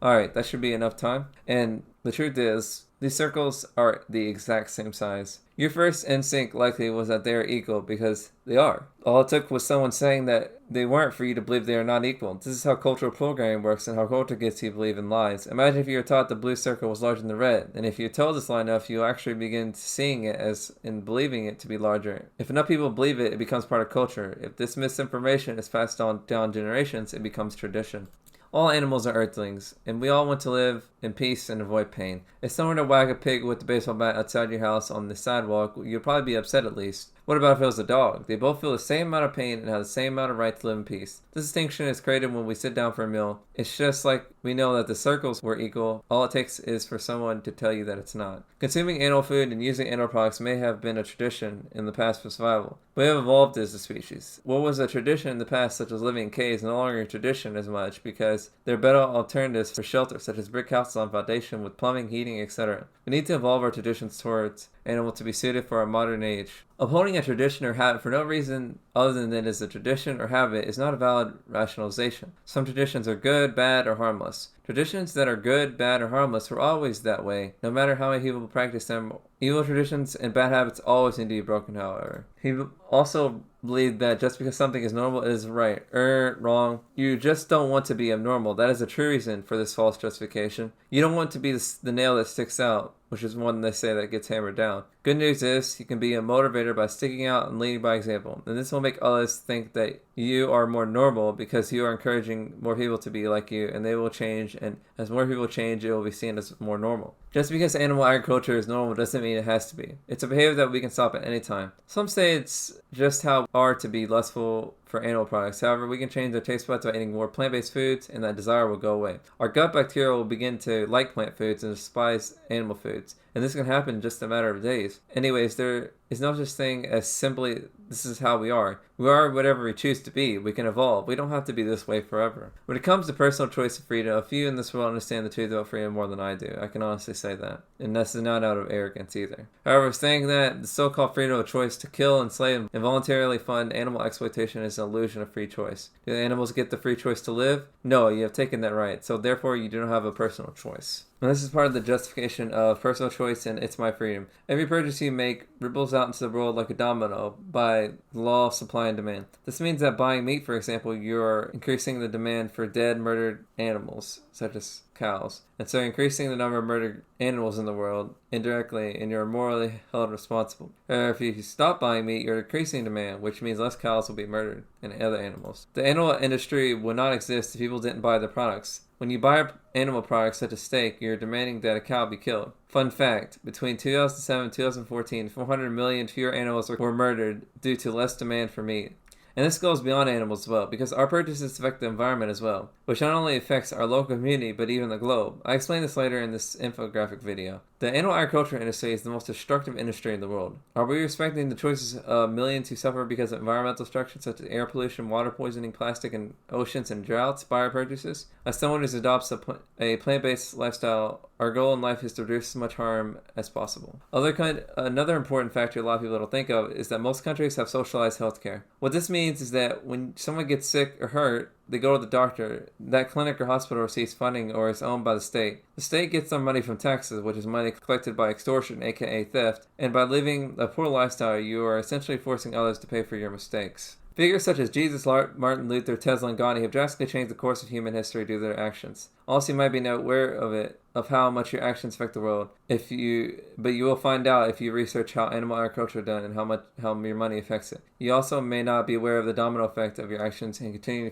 Alright, that should be enough time. And the truth is, these circles are the exact same size. Your first instinct likely was that they are equal because they are. All it took was someone saying that they weren't for you to believe they are not equal. This is how cultural programming works and how culture gets you to believe in lies. Imagine if you were taught the blue circle was larger than the red, and if you're told this lie enough, you'll actually begin seeing it as and believing it to be larger. If enough people believe it, it becomes part of culture. If this misinformation is passed on down generations, it becomes tradition. All animals are earthlings, and we all want to live in peace and avoid pain. If someone were to whack a pig with a baseball bat outside your house on the sidewalk, you'd probably be upset at least. What about if it was a dog? They both feel the same amount of pain and have the same amount of right to live in peace. This distinction is created when we sit down for a meal. It's just like we know that the circles were equal. All it takes is for someone to tell you that it's not. Consuming animal food and using animal products may have been a tradition in the past for survival. We have evolved as a species. What was a tradition in the past, such as living in caves, no longer a tradition as much because there are better alternatives for shelter, such as brick houses on foundation with plumbing, heating, etc. We need to evolve our traditions towards animal to be suited for our modern age. Upholding a tradition or habit for no reason other than it is a tradition or habit is not a valid rationalization. Some traditions are good, bad, or harmless. Traditions that are good, bad, or harmless were always that way, no matter how many people practice them. Evil traditions and bad habits always need to be broken, however. He also believed that just because something is normal, it is right. Wrong. You just don't want to be abnormal. That is a true reason for this false justification. You don't want to be the nail that sticks out, which is one they say that gets hammered down. Good news is, you can be a motivator by sticking out and leading by example. And this will make others think that you are more normal because you are encouraging more people to be like you, and they will change, and as more people change, it will be seen as more normal. Just because animal agriculture is normal doesn't mean it has to be. It's a behavior that we can stop at any time. Some say it's just how we are to be lustful for animal products. However, we can change our taste buds by eating more plant-based foods, and that desire will go away. Our gut bacteria will begin to like plant foods and despise animal foods, and this can happen in just a matter of days. Anyways, there is no such thing as simply this is how we are. We are whatever we choose to be. We can evolve. We don't have to be this way forever. When it comes to personal choice and freedom, a few in this world understand the truth about freedom more than I do. I can honestly say that. And this is not out of arrogance either. However, saying that the so-called freedom of choice to kill, enslave, and voluntarily fund animal exploitation is an illusion of free choice. Do the animals get the free choice to live? No, you have taken that right. So therefore, you do not have a personal choice. And this is part of the justification of personal choice and it's my freedom. Every purchase you make ripples out into the world like a domino by the law of supply and demand. This means that buying meat, for example, you're increasing the demand for dead, murdered animals, such as cows. And so increasing the number of murdered animals in the world indirectly, and you're morally held responsible. If you stop buying meat, you're decreasing demand, which means less cows will be murdered and other animals. The animal industry would not exist if people didn't buy the products. When you buy animal products such as steak, you're demanding that a cow be killed. Fun fact, between 2007 and 2014, 400 million fewer animals were murdered due to less demand for meat. And this goes beyond animals as well, because our purchases affect the environment as well, which not only affects our local community, but even the globe. I explain this later in this infographic video. The animal agriculture industry is the most destructive industry in the world. Are we respecting the choices of millions who suffer because of environmental destruction such as air pollution, water poisoning, plastic in oceans, and droughts by our purchases? As someone who adopts a plant-based lifestyle, our goal in life is to reduce as much harm as possible. Another important factor a lot of people don't think of is that most countries have socialized healthcare. What this means is that when someone gets sick or hurt, they go to the doctor. That clinic or hospital receives funding or is owned by the state. The state gets some money from taxes, which is money collected by extortion, aka theft, and by living a poor lifestyle, you are essentially forcing others to pay for your mistakes. Figures such as Jesus, Martin Luther, Tesla, and Gandhi have drastically changed the course of human history due to their actions. Also, you might be aware of how much your actions affect the world. But you will find out if you research how animal agriculture is done and how your money affects it. You also may not be aware of the domino effect of your actions and continuing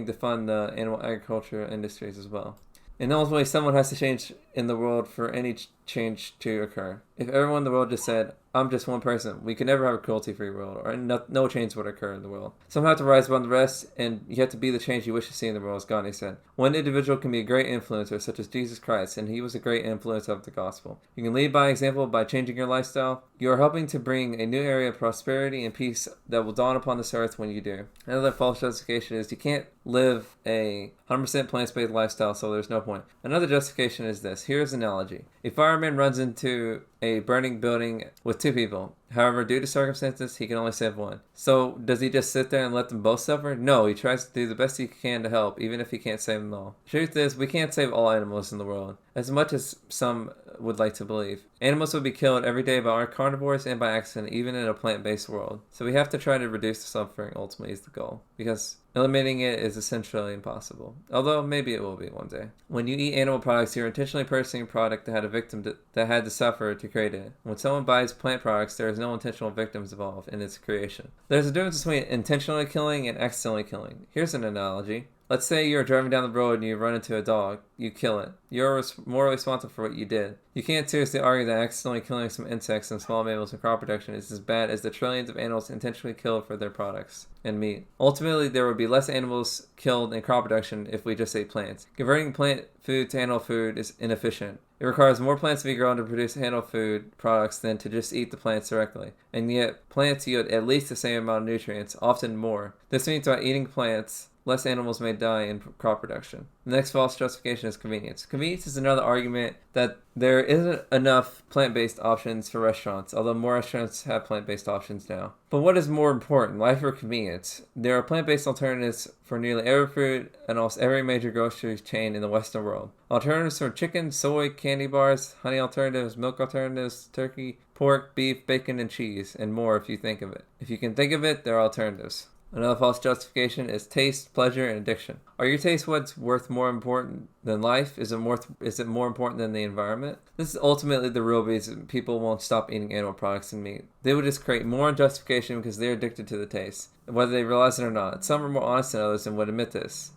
to fund the animal agriculture industries as well. And ultimately, someone has to change in the world for any change to occur. If everyone in the world just said, I'm just one person, we could never have a cruelty-free world, or no change would occur in the world. Some have to rise above the rest, and you have to be the change you wish to see in the world, as Gandhi said. One individual can be a great influencer, such as Jesus Christ, and he was a great influence of the gospel. You can lead by example by changing your lifestyle. You are helping to bring a new area of prosperity and peace that will dawn upon this earth when you do. Another false justification is you can't live a 100% plant-based lifestyle, so there's no point. Another justification is this. Here's an analogy. A fireman runs into a burning building with 2 people. However, due to circumstances, he can only save one. So, does he just sit there and let them both suffer? No, he tries to do the best he can to help, even if he can't save them all. The truth is, we can't save all animals in the world, as much as some would like to believe. Animals would be killed every day by our carnivores and by accident, even in a plant-based world. So we have to try to reduce the suffering, ultimately, is the goal. Because eliminating it is essentially impossible. Although, maybe it will be one day. When you eat animal products, you're intentionally purchasing a product that had a victim that had to suffer to create it. When someone buys plant products, there is no intentional victims involved in its creation. There's a difference between intentionally killing and accidentally killing. Here's an analogy. Let's say you're driving down the road and you run into a dog. You kill it. You're morally responsible for what you did. You can't seriously argue that accidentally killing some insects and small mammals in crop production is as bad as the trillions of animals intentionally killed for their products and meat. Ultimately, there would be less animals killed in crop production if we just ate plants. Converting plant food to animal food is inefficient. It requires more plants to be grown to produce animal food products than to just eat the plants directly. And yet, plants yield at least the same amount of nutrients, often more. This means by eating plants, less animals may die in crop production. The next false justification is convenience. Convenience is another argument that there isn't enough plant-based options for restaurants, although more restaurants have plant-based options now. But what is more important, life or convenience? There are plant-based alternatives for nearly every food and almost every major grocery chain in the Western world. Alternatives for chicken, soy, candy bars, honey alternatives, milk alternatives, turkey, pork, beef, bacon, and cheese, and more if you think of it. If you can think of it, there are alternatives. Another false justification is taste, pleasure, and addiction. Are your taste buds more important than life? Is it more important than the environment? This is ultimately the real reason people won't stop eating animal products and meat. They would just create more justification because they're addicted to the taste, whether they realize it or not. Some are more honest than others and would admit this.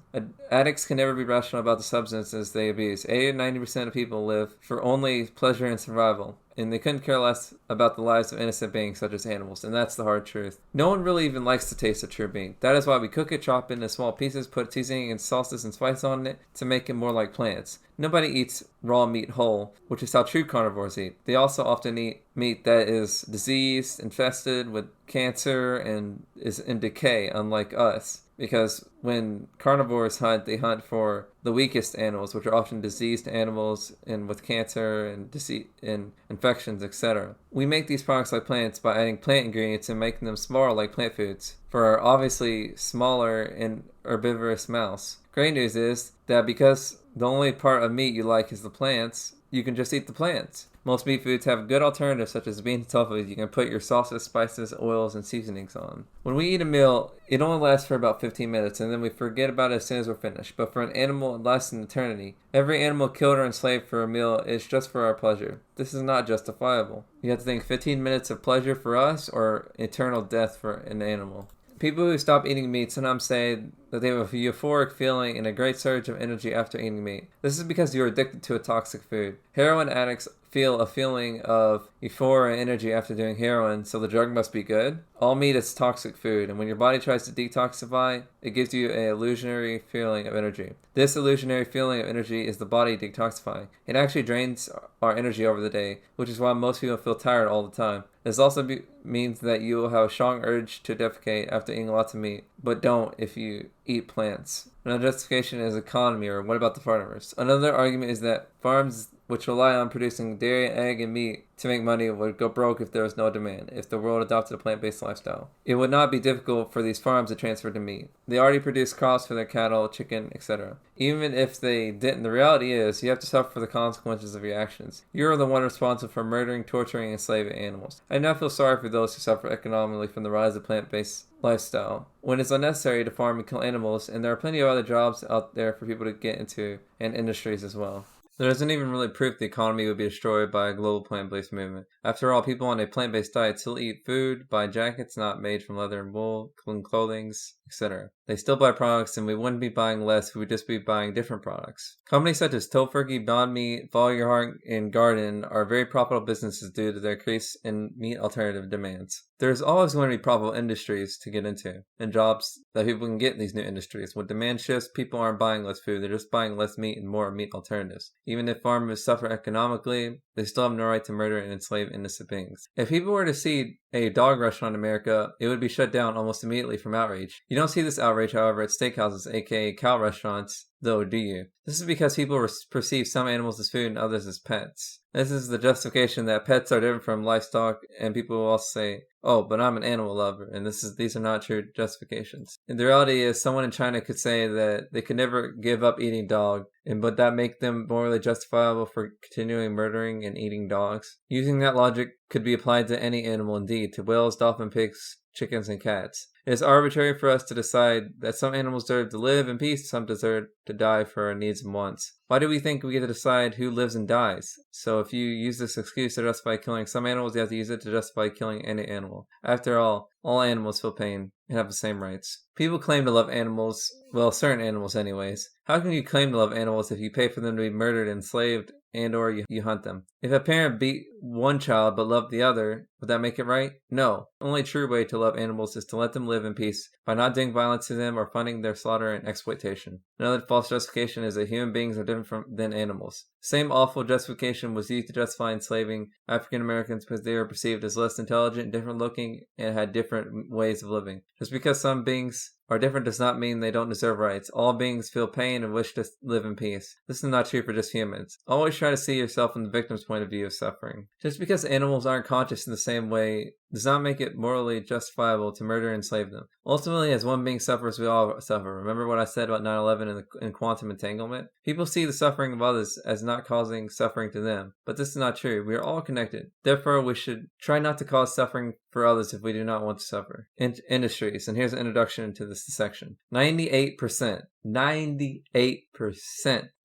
Addicts can never be rational about the substances they abuse. 80 to 90% of people live for only pleasure and survival, and they couldn't care less about the lives of innocent beings such as animals, and that's the hard truth. No one really even likes the taste of true meat. That is why we cook it, chop it into small pieces, put seasoning and sauces and spice on it to make it more like plants. Nobody eats raw meat whole, which is how true carnivores eat. They also often eat meat that is diseased, infested with cancer, and is in decay, unlike us. Because when carnivores hunt, they hunt for the weakest animals, which are often diseased animals and with cancer and disease and infections, etc. We make these products like plants by adding plant ingredients and making them smaller like plant foods for our obviously smaller and herbivorous mouse. Great news is that because the only part of meat you like is the plants, you can just eat the plants. Most meat foods have good alternatives such as beans and tofu you can put your sauces, spices, oils, and seasonings on. When we eat a meal, it only lasts for about 15 minutes and then we forget about it as soon as we're finished. But for an animal, it lasts an eternity. Every animal killed or enslaved for a meal is just for our pleasure. This is not justifiable. You have to think 15 minutes of pleasure for us or eternal death for an animal. People who stop eating meat sometimes say that they have a euphoric feeling and a great surge of energy after eating meat. This is because you're addicted to a toxic food. Heroin addicts feel a feeling of euphoria and energy after doing heroin, so the drug must be good. All meat is toxic food, and when your body tries to detoxify, it gives you an illusionary feeling of energy. This illusionary feeling of energy is the body detoxifying. It actually drains our energy over the day, which is why most people feel tired all the time. This also means that you will have a strong urge to defecate after eating lots of meat, but don't if you eat plants. Another justification is economy, or what about the farmers? Another argument is that farms which rely on producing dairy, egg, and meat to make money, would go broke if there was no demand, if the world adopted a plant-based lifestyle. It would not be difficult for these farms to transfer to meat. They already produce crops for their cattle, chicken, etc. Even if they didn't, the reality is you have to suffer for the consequences of your actions. You are the one responsible for murdering, torturing, and enslaving animals. I do not feel sorry for those who suffer economically from the rise of plant-based lifestyle, when it's unnecessary to farm and kill animals, and there are plenty of other jobs out there for people to get into, and industries as well. There isn't even really proof the economy would be destroyed by a global plant-based movement. After all, people on a plant-based diet still eat food, buy jackets not made from leather and wool, clothing, etc. They still buy products, and we wouldn't be buying less, we would just be buying different products. Companies such as Tofurky, Beyond Meat, Follow Your Heart, and Garden are very profitable businesses due to their increase in meat alternative demands. There's always going to be profitable industries to get into, and jobs that people can get in these new industries. When demand shifts, people aren't buying less food, they're just buying less meat and more meat alternatives. Even if farmers suffer economically, they still have no right to murder and enslave innocent beings. If people were to see a dog restaurant in America, it would be shut down almost immediately from outrage. You don't see this outrage, however, at steakhouses, aka cow restaurants, though, do you? This is because people perceive some animals as food and others as pets. This is the justification that pets are different from livestock, and people will also say, oh, but I'm an animal lover, and these are not true justifications. And the reality is, someone in China could say that they could never give up eating dog, and would that make them morally justifiable for continuing murdering and eating dogs? Using that logic could be applied to any animal indeed, to whales, dolphins, pigs, chickens, and cats. It is arbitrary for us to decide that some animals deserve to live in peace, some deserve to die for our needs and wants. Why do we think we get to decide who lives and dies? So if you use this excuse to justify killing some animals, you have to use it to justify killing any animal. After all animals feel pain and have the same rights. People claim to love animals, well, certain animals anyways. How can you claim to love animals if you pay for them to be murdered, enslaved, and or you hunt them? If a parent beat one child but loved the other, would that make it right? No. The only true way to love animals is to let them live in peace by not doing violence to them or funding their slaughter and exploitation. Another false justification is that human beings are different than animals. Same awful justification was used to justify enslaving African Americans because they were perceived as less intelligent, different looking, and had different ways of living. Just because some beings are different does not mean they don't deserve rights. All beings feel pain and wish to live in peace. This is not true for just humans. Always try to see yourself from the victim's point of view of suffering. Just because animals aren't conscious in the same way does not make it morally justifiable to murder and enslave them. Ultimately, as one being suffers, we all suffer. Remember what I said about 9/11 and quantum entanglement? People see the suffering of others as not causing suffering to them, but this is not true. We are all connected. Therefore, we should try not to cause suffering for others if we do not want to suffer. Industries, and here's an introduction to this section. 98%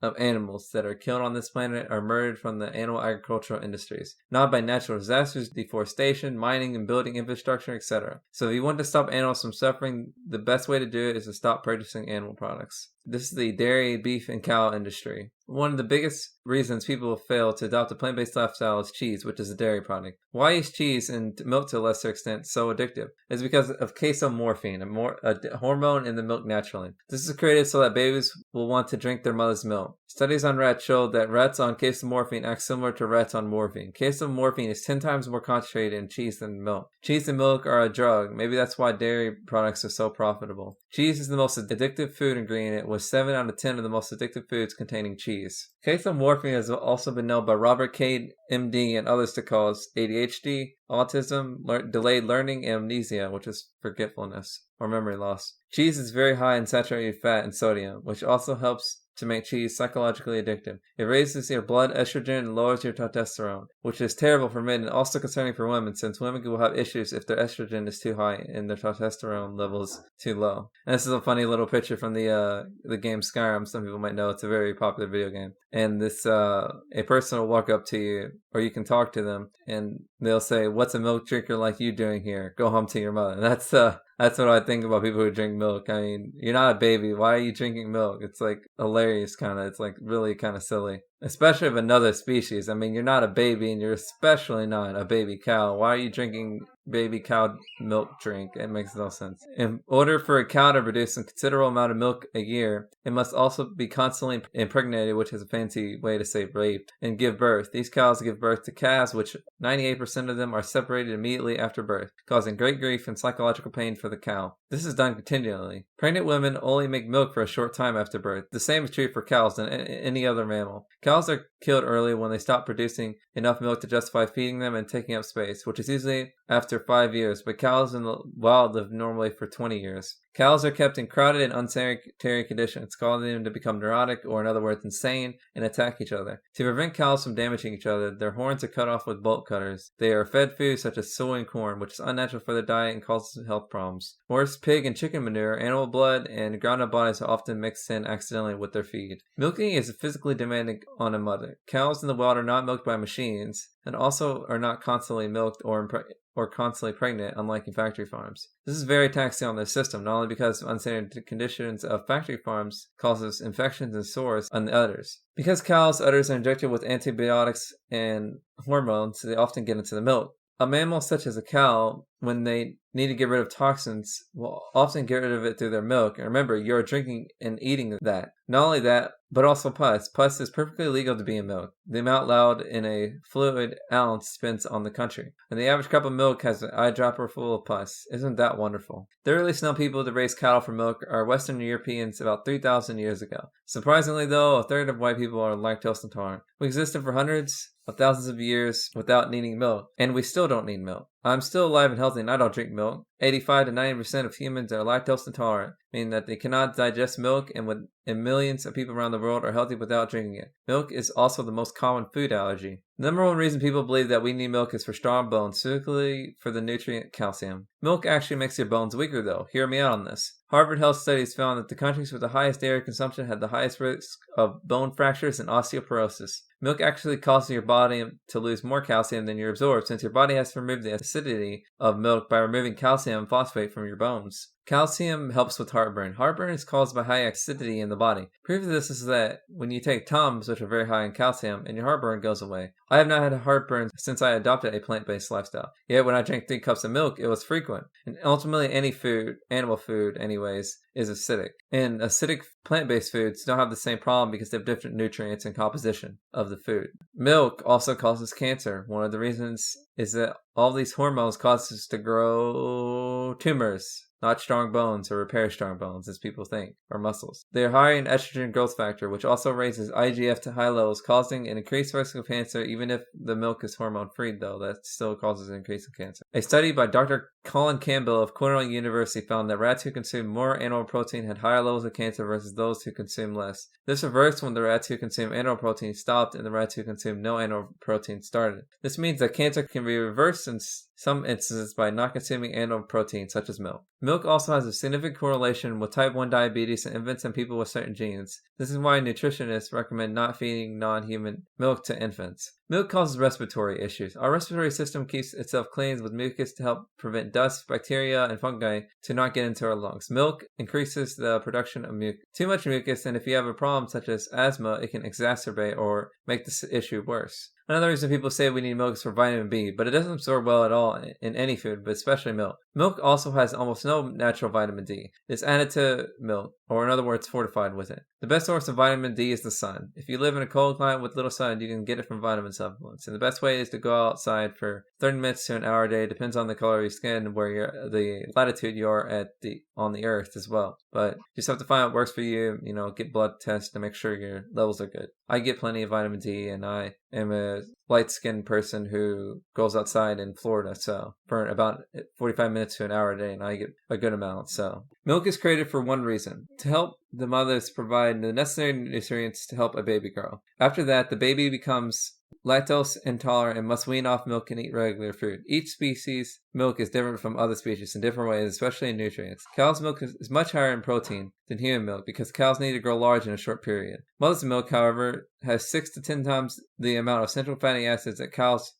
of animals that are killed on this planet are murdered from the animal agricultural industries, not by natural disasters, deforestation, mining and building infrastructure, etc. So if you want to stop animals from suffering, the best way to do it is to stop purchasing animal products. This is the dairy, beef, and cow industry. One of the biggest reasons people fail to adopt a plant-based lifestyle is cheese, which is a dairy product. Why is cheese and milk to a lesser extent so addictive? It's because of casomorphine, a hormone in the milk naturally. This is created so that babies will want to drink their mother's milk. Studies on rats show that rats on casomorphine act similar to rats on morphine. Casomorphine is 10 times more concentrated in cheese than milk. Cheese and milk are a drug. Maybe that's why dairy products are so profitable. Cheese is the most addictive food ingredient, with 7 out of 10 of the most addictive foods containing cheese. Casomorphine has also been known by Robert Cade, MD, and others to cause ADHD, autism, delayed learning, and amnesia, which is forgetfulness or memory loss. Cheese is very high in saturated fat and sodium, which also helps to make cheese psychologically addictive. It raises your blood estrogen and lowers your testosterone, which is terrible for men and also concerning for women, since women will have issues if their estrogen is too high and their testosterone levels too low. And this is a funny little picture from the game Skyrim. Some people might know it's a very popular video game. And this a person will walk up to you, or you can talk to them, and they'll say, "What's a milk drinker like you doing here? Go home to your mother." And that's what I think about people who drink milk. I mean, you're not a baby. Why are you drinking milk? It's like hilarious, kind of. It's like really kind of silly. Especially of another species. I mean, you're not a baby, and you're especially not a baby cow. Why are you drinking baby cow milk drink. It makes no sense. In order for a cow to produce a considerable amount of milk a year, it must also be constantly impregnated, which is a fancy way to say raped, and give birth. These cows give birth to calves, which 98% of them are separated immediately after birth, causing great grief and psychological pain for the cow. This is done continually. Pregnant women only make milk for a short time after birth. The same is true for cows than any other mammal. Cows are killed early when they stop producing enough milk to justify feeding them and taking up space, which is usually after 5 years, but cows in the wild live normally for 20 years. Cows are kept in crowded and unsanitary conditions, causing them to become neurotic, or in other words, insane, and attack each other. To prevent cows from damaging each other, their horns are cut off with bolt cutters. They are fed food such as soy and corn, which is unnatural for their diet and causes health problems. Horse, pig, and chicken manure, animal blood, and ground-up bodies are often mixed in accidentally with their feed. Milking is physically demanding on a mother. Cows in the wild are not milked by machines, and also are not constantly milked or constantly pregnant, unlike in factory farms. This is very taxing on their system, not only because unsanitary conditions of factory farms causes infections and sores on the udders. Because cows' udders are injected with antibiotics and hormones, they often get into the milk. A mammal such as a cow, when they need to get rid of toxins, will often get rid of it through their milk. And remember, you're drinking and eating that. Not only that, but also pus. Pus is perfectly legal to be in milk. The amount allowed in a fluid ounce depends on the country. And the average cup of milk has an eyedropper full of pus. Isn't that wonderful? The earliest known people to raise cattle for milk are Western Europeans about 3,000 years ago. Surprisingly though, a third of white people are lactose intolerant. We existed for hundreds of thousands of years without needing milk, and we still don't need milk. I'm still alive and healthy and I don't drink milk. 85 to 90% of humans are lactose intolerant, meaning that they cannot digest milk, and millions of people around the world are healthy without drinking it. Milk is also the most common food allergy. The number one reason people believe that we need milk is for strong bones, specifically for the nutrient calcium. Milk actually makes your bones weaker though. Hear me out on this. Harvard Health Studies found that the countries with the highest dairy consumption had the highest risk of bone fractures and osteoporosis. Milk actually causes your body to lose more calcium than you absorb, since your body has to remove the acidity of milk by removing calcium phosphate from your bones. Calcium helps with heartburn. Heartburn is caused by high acidity in the body. Proof of this is that when you take Tums, which are very high in calcium, and your heartburn goes away. I have not had heartburn since I adopted a plant-based lifestyle. Yet when I drank 3 cups of milk, it was frequent. And ultimately any food, animal food anyways, is acidic. And acidic plant-based foods don't have the same problem because they have different nutrients and composition of the food. Milk also causes cancer. One of the reasons is that all these hormones cause us to grow tumors. Not strong bones or repair strong bones, as people think, or muscles. They are high in estrogen growth factor, which also raises IGF to high levels, causing an increased risk of cancer. Even if the milk is hormone-free, though, that still causes an increase in cancer. A study by Dr. Colin Campbell of Cornell University found that rats who consumed more animal protein had higher levels of cancer versus those who consumed less. This reversed when the rats who consumed animal protein stopped and the rats who consumed no animal protein started. This means that cancer can be reversed in some instances by not consuming animal protein, such as milk. Milk also has a significant correlation with type 1 diabetes in infants and people with certain genes. This is why nutritionists recommend not feeding non-human milk to infants. Milk causes respiratory issues. Our respiratory system keeps itself cleansed with mucus to help prevent dust, bacteria, and fungi to not get into our lungs. Milk increases the production of mucus. Too much mucus, and if you have a problem such as asthma, it can exacerbate or make this issue worse. Another reason people say we need milk is for vitamin B, but it doesn't absorb well at all in any food, but especially milk. Milk also has almost no natural vitamin D. It's added to milk, or in other words, fortified with it. The best source of vitamin D is the sun. If you live in a cold climate with little sun, you can get it from vitamin supplements. And the best way is to go outside for 30 minutes to an hour a day. Depends on the color of your skin and the latitude you are on the earth as well. But you just have to find what works for you. Get blood tests to make sure your levels are good. I get plenty of vitamin D, and I am a light-skinned person who goes outside in Florida, so for about 45 minutes to an hour a day, and I get a good amount. So milk is created for one reason: to help the mothers provide the necessary nutrients to help a baby grow. After that, the baby becomes lactose intolerant and must wean off milk and eat regular food. Each species' milk is different from other species in different ways, especially in nutrients. Cow's milk is much higher in protein than human milk because cows need to grow large in a short period. Mother's milk, however, has 6 to 10 times the amount of essential fatty acids that cow's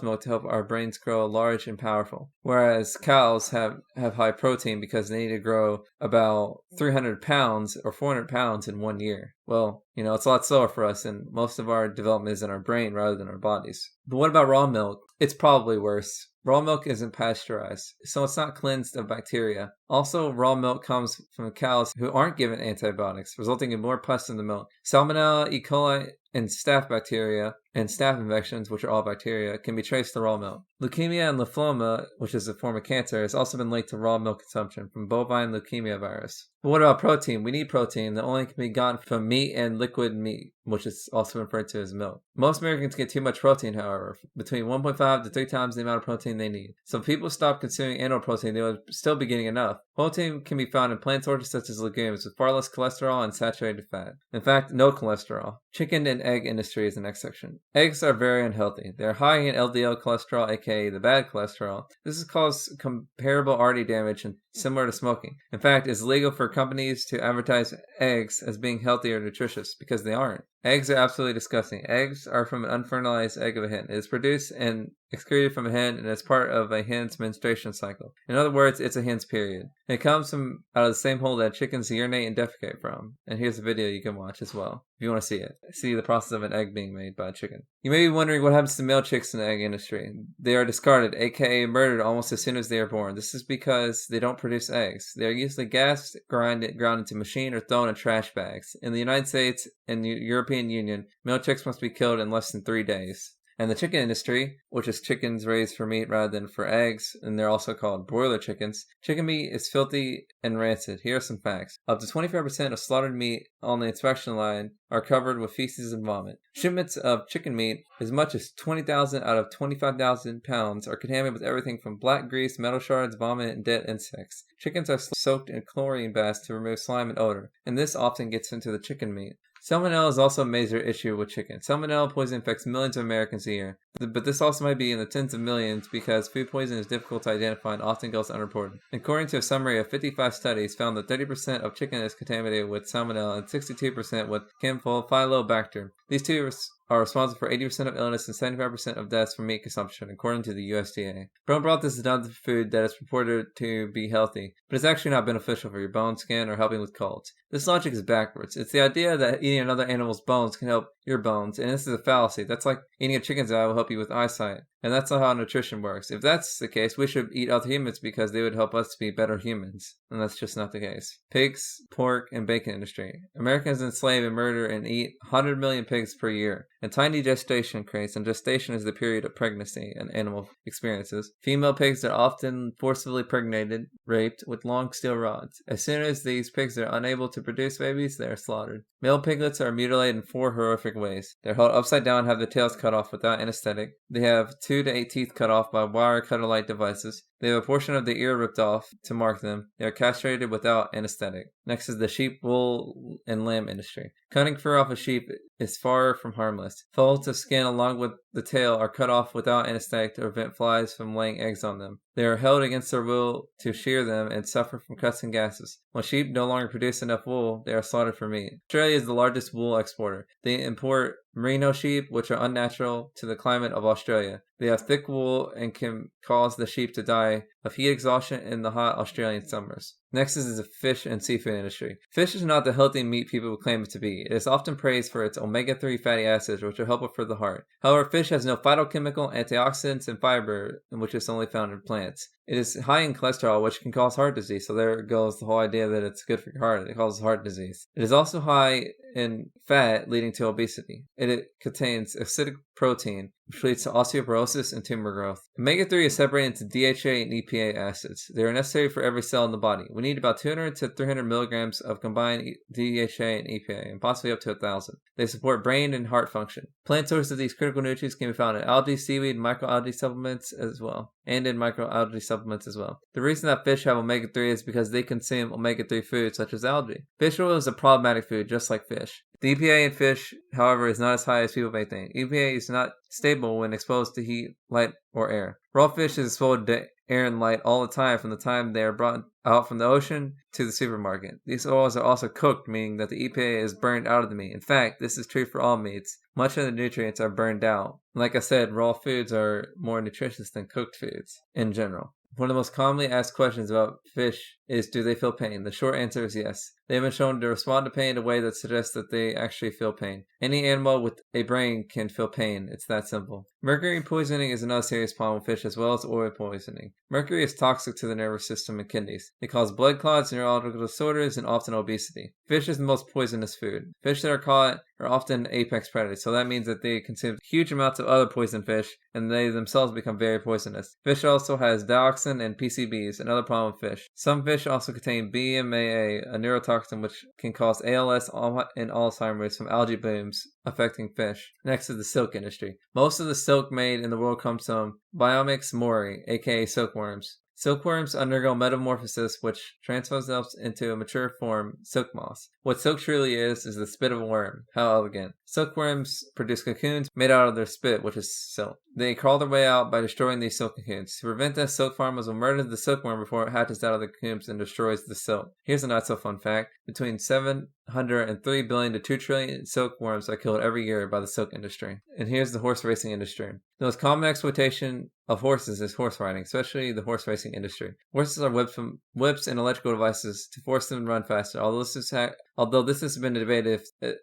milk to help our brains grow large and powerful. Whereas cows have high protein because they need to grow about 300 pounds or 400 pounds in 1 year. Well, it's a lot slower for us, and most of our development is in our brain rather than our bodies. But what about raw milk? It's probably worse. Raw milk isn't pasteurized, so it's not cleansed of bacteria. Also, raw milk comes from cows who aren't given antibiotics, resulting in more pus in the milk. Salmonella, E. coli, and staph bacteria and staph infections, which are all bacteria, can be traced to raw milk. Leukemia and lymphoma, which is a form of cancer, has also been linked to raw milk consumption from bovine leukemia virus. But what about protein? We need protein that only can be gotten from meat and liquid meat, which is also referred to as milk. Most Americans get too much protein, however, between 1.5 to 3 times the amount of protein they need. So if people stop consuming animal protein, they would still be getting enough. Protein can be found in plant sources such as legumes with far less cholesterol and saturated fat. In fact, no cholesterol. Chicken and egg industry is the next section. Eggs are very unhealthy. They are high in LDL cholesterol, aka the bad cholesterol. This has caused comparable artery damage and similar to smoking. In fact, it's legal for companies to advertise eggs as being healthy or nutritious because they aren't. Eggs are absolutely disgusting. Eggs are from an unfertilized egg of a hen. It is produced and excreted from a hen and is part of a hen's menstruation cycle. In other words, it's a hen's period. It comes from out of the same hole that chickens urinate and defecate from. And here's a video you can watch as well if you want to see it. See the process of an egg being made by a chicken. You may be wondering what happens to male chicks in the egg industry. They are discarded, aka murdered almost as soon as they are born. This is because they don't produce eggs. They are usually gassed, ground into machine, or thrown in trash bags. In the United States and the European Union, male chicks must be killed in less than 3 days. And the chicken industry, which is chickens raised for meat rather than for eggs, and they're also called broiler chickens, chicken meat is filthy and rancid. Here are some facts. Up to 25% of slaughtered meat on the inspection line are covered with feces and vomit. Shipments of chicken meat, as much as 20,000 out of 25,000 pounds, are contaminated with everything from black grease, metal shards, vomit, and dead insects. Chickens are soaked in chlorine baths to remove slime and odor, and this often gets into the chicken meat. Salmonella is also a major issue with chicken. Salmonella poison affects millions of Americans a year, but this also might be in the tens of millions because food poisoning is difficult to identify and often goes unreported. According to a summary of 55 studies, found that 30% of chicken is contaminated with salmonella and 62% with Campylobacter. These two are responsible for 80% of illness and 75% of deaths from meat consumption, according to the USDA. Bone broth is another food that is purported to be healthy, but it's actually not beneficial for your bone, skin, or helping with colds. This logic is backwards. It's the idea that eating another animal's bones can help your bones, and this is a fallacy. That's like eating a chicken's eye will help you with eyesight, and that's not how nutrition works. If that's the case, we should eat other humans because they would help us be better humans, and that's just not the case. Pigs, pork, and bacon industry. Americans enslave and murder and eat 100 million pigs per year, and tiny gestation crates, and gestation is the period of pregnancy and animal experiences. Female pigs are often forcibly impregnated, raped with long steel rods. As soon as these pigs are unable to produce babies, they are slaughtered. Male piglets are mutilated in 4 horrific ways. They're held upside down and have their tails cut off without anesthetic. They have 2 to 8 teeth cut off by wire cutter-like devices. They have a portion of the ear ripped off to mark them. They are castrated without anesthetic. Next is the sheep, wool, and lamb industry. Cutting fur off a sheep is far from harmless. Folds of skin along with the tail are cut off without anesthetic to prevent flies from laying eggs on them. They are held against their will to shear them and suffer from cuts and gases. When sheep no longer produce enough wool, they are slaughtered for meat. Australia is the largest wool exporter. They import merino sheep, which are unnatural to the climate of Australia. They have thick wool and can cause the sheep to die of heat exhaustion in the hot Australian summers. Next is the fish and seafood industry. Fish is not the healthy meat people claim it to be. It is often praised for its omega-3 fatty acids, which are helpful for the heart. However, fish has no phytochemical, antioxidants, and fiber, which is only found in plants. It is high in cholesterol, which can cause heart disease, so there goes the whole idea that it's good for your heart. It causes heart disease. It is also high in fat, leading to obesity. It contains acidic protein, which leads to osteoporosis and tumor growth. Omega-3 is separated into DHA and EPA acids. They are necessary for every cell in the body. We need about 200 to 300 milligrams of combined DHA and EPA, and possibly up to 1,000. They support brain and heart function. Plant sources of these critical nutrients can be found in algae, seaweed, microalgae supplements as well. The reason that fish have omega-3 is because they consume omega-3 foods such as algae. Fish oil is a problematic food, just like fish. The EPA in fish, however, is not as high as people may think. EPA is not stable when exposed to heat, light, or air. Raw fish is exposed to air and light all the time from the time they are brought out from the ocean to the supermarket. These oils are also cooked, meaning that the EPA is burned out of the meat. In fact, this is true for all meats. Much of the nutrients are burned out. Like I said, raw foods are more nutritious than cooked foods in general. One of the most commonly asked questions about fish is, do they feel pain? The short answer is yes. They have been shown to respond to pain in a way that suggests that they actually feel pain. Any animal with a brain can feel pain. It's that simple. Mercury poisoning is another serious problem with fish, as well as oil poisoning. Mercury is toxic to the nervous system and kidneys. It causes blood clots, neurological disorders, and often obesity. Fish is the most poisonous food. Fish that are caught are often apex predators, so that means that they consume huge amounts of other poison fish, and they themselves become very poisonous. Fish also has dioxin and PCBs, another problem with fish. Some fish also contain BMAA, a neurotoxin which can cause ALS and Alzheimer's from algae blooms affecting fish. Next is the silk industry. Most of the silk made in the world comes from Biomix mori, aka silkworms. Silkworms undergo metamorphosis, which transforms themselves into a mature form, silk moss. What silk truly is the spit of a worm. How elegant. Silkworms produce cocoons made out of their spit, which is silk. They crawl their way out by destroying these silk cocoons. To prevent this, silk farmers will murder the silkworm before it hatches out of the cocoons and destroys the silk. Here's a not so fun fact. Between 703 billion to 2 trillion silkworms are killed every year by the silk industry. And here's the horse racing industry. The most common exploitation of horses is horse riding, especially the horse racing industry. Horses are whipped from whips and electrical devices to force them to run faster, although this has been debated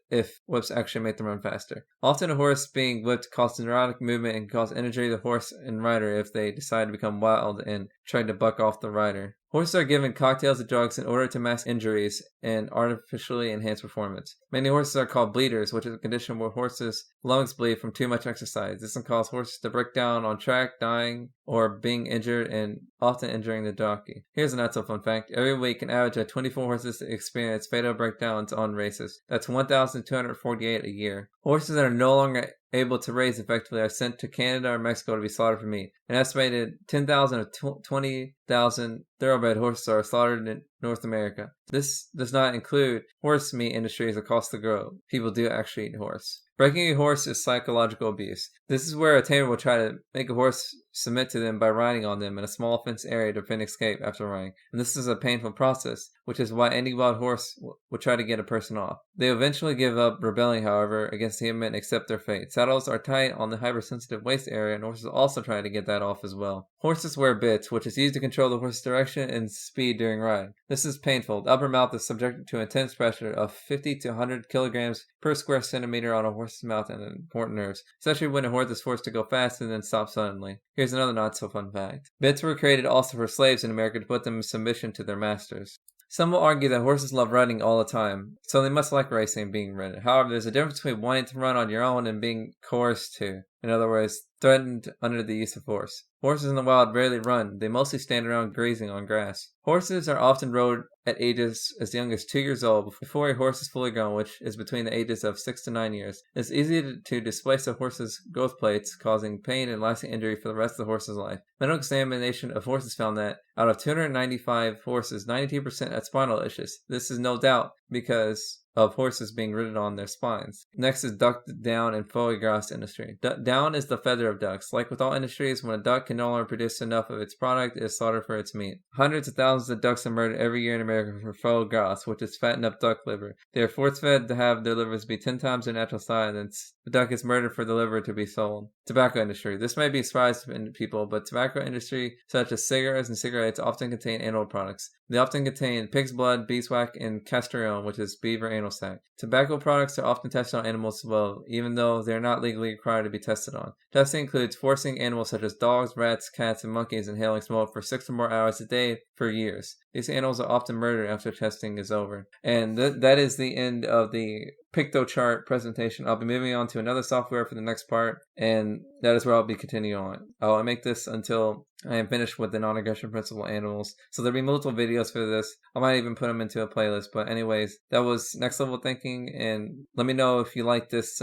if whips actually make them run faster. Often a horse being whipped causes neurotic movement and causes injury to the horse and rider if they decide to become wild and try to buck off the rider. Horses are given cocktails of drugs in order to mask injuries and artificially enhance performance. Many horses are called bleeders, which is a condition where horses' lungs bleed from too much exercise. This can cause horses to break down on track, dying, or being injured and often injuring the jockey. Here's a not so fun fact. Every week, an average of 24 horses experience fatal breakdowns on races. That's 1,248 a year. Horses that are no longer able to raise effectively are sent to Canada or Mexico to be slaughtered for meat. An estimated 10,000 of 20,000 thoroughbred horses are slaughtered in North America. This does not include horse meat industries across the globe. People do actually eat horse. Breaking a horse is psychological abuse. This is where a tamer will try to make a horse submit to them by riding on them in a small fenced area to prevent escape after riding. And this is a painful process, which is why any wild horse will try to get a person off. They eventually give up rebelling, however, against the human and accept their fate. Saddles are tight on the hypersensitive waist area, and horses also try to get that off as well. Horses wear bits, which is used to control the horse's direction and speed during riding. This is painful. The upper mouth is subjected to intense pressure of 50 to 100 kilograms per square centimeter on a horse's mouth and important nerves, especially when a horse is forced to go fast and then stop suddenly. Here's another not so fun fact. Bits were created also for slaves in America to put them in submission to their masters. Some will argue that horses love riding all the time, so they must like racing and being ridden. However, there's a difference between wanting to run on your own and being coerced to. In other words, threatened under the use of force. Horses in the wild rarely run. They mostly stand around grazing on grass. Horses are often rode at ages as young as 2 years old before a horse is fully grown, which is between the ages of 6 to 9 years. It's easy to displace a horse's growth plates, causing pain and lasting injury for the rest of the horse's life. Medical examination of horses found that out of 295 horses, 92% had spinal issues. This is no doubt because of horses being ridden on their spines. Next is duck, down, and foie gras industry. Down is the feather of ducks. Like with all industries, when a duck can no longer produce enough of its product, it is slaughtered for its meat. Hundreds of thousands of ducks are murdered every year in America for foie gras, which is fattened up duck liver. They are force-fed to have their livers be 10 times their natural size, and the duck is murdered for the liver to be sold. Tobacco industry. This may be a surprise to people, but tobacco industry, such as cigars and cigarettes, often contain animal products. They often contain pig's blood, beeswax, and castrillon, which is beaver anal sac. Tobacco products are often tested on animals as well, even though they are not legally required to be tested on. Testing includes forcing animals such as dogs, rats, cats, and monkeys inhaling smoke for 6 or more hours a day for years. These animals are often murdered after testing is over. And that is the end of the PictoChart presentation. I'll be moving on to another software for the next part, and that is where I'll be continuing on. I'll make this until I am finished with the non-aggression principle animals. So there'll be multiple videos for this. I might even put them into a playlist. But anyways, that was Next Level Thinking, and let me know if you like this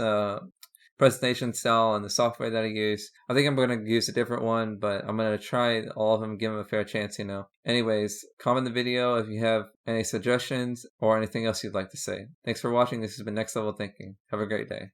presentation style and the software that I use. I think I'm going to use a different one, but I'm going to try all of them, give them a fair chance, Anyways, comment the video if you have any suggestions or anything else you'd like to say. Thanks for watching. This has been Next Level Thinking. Have a great day.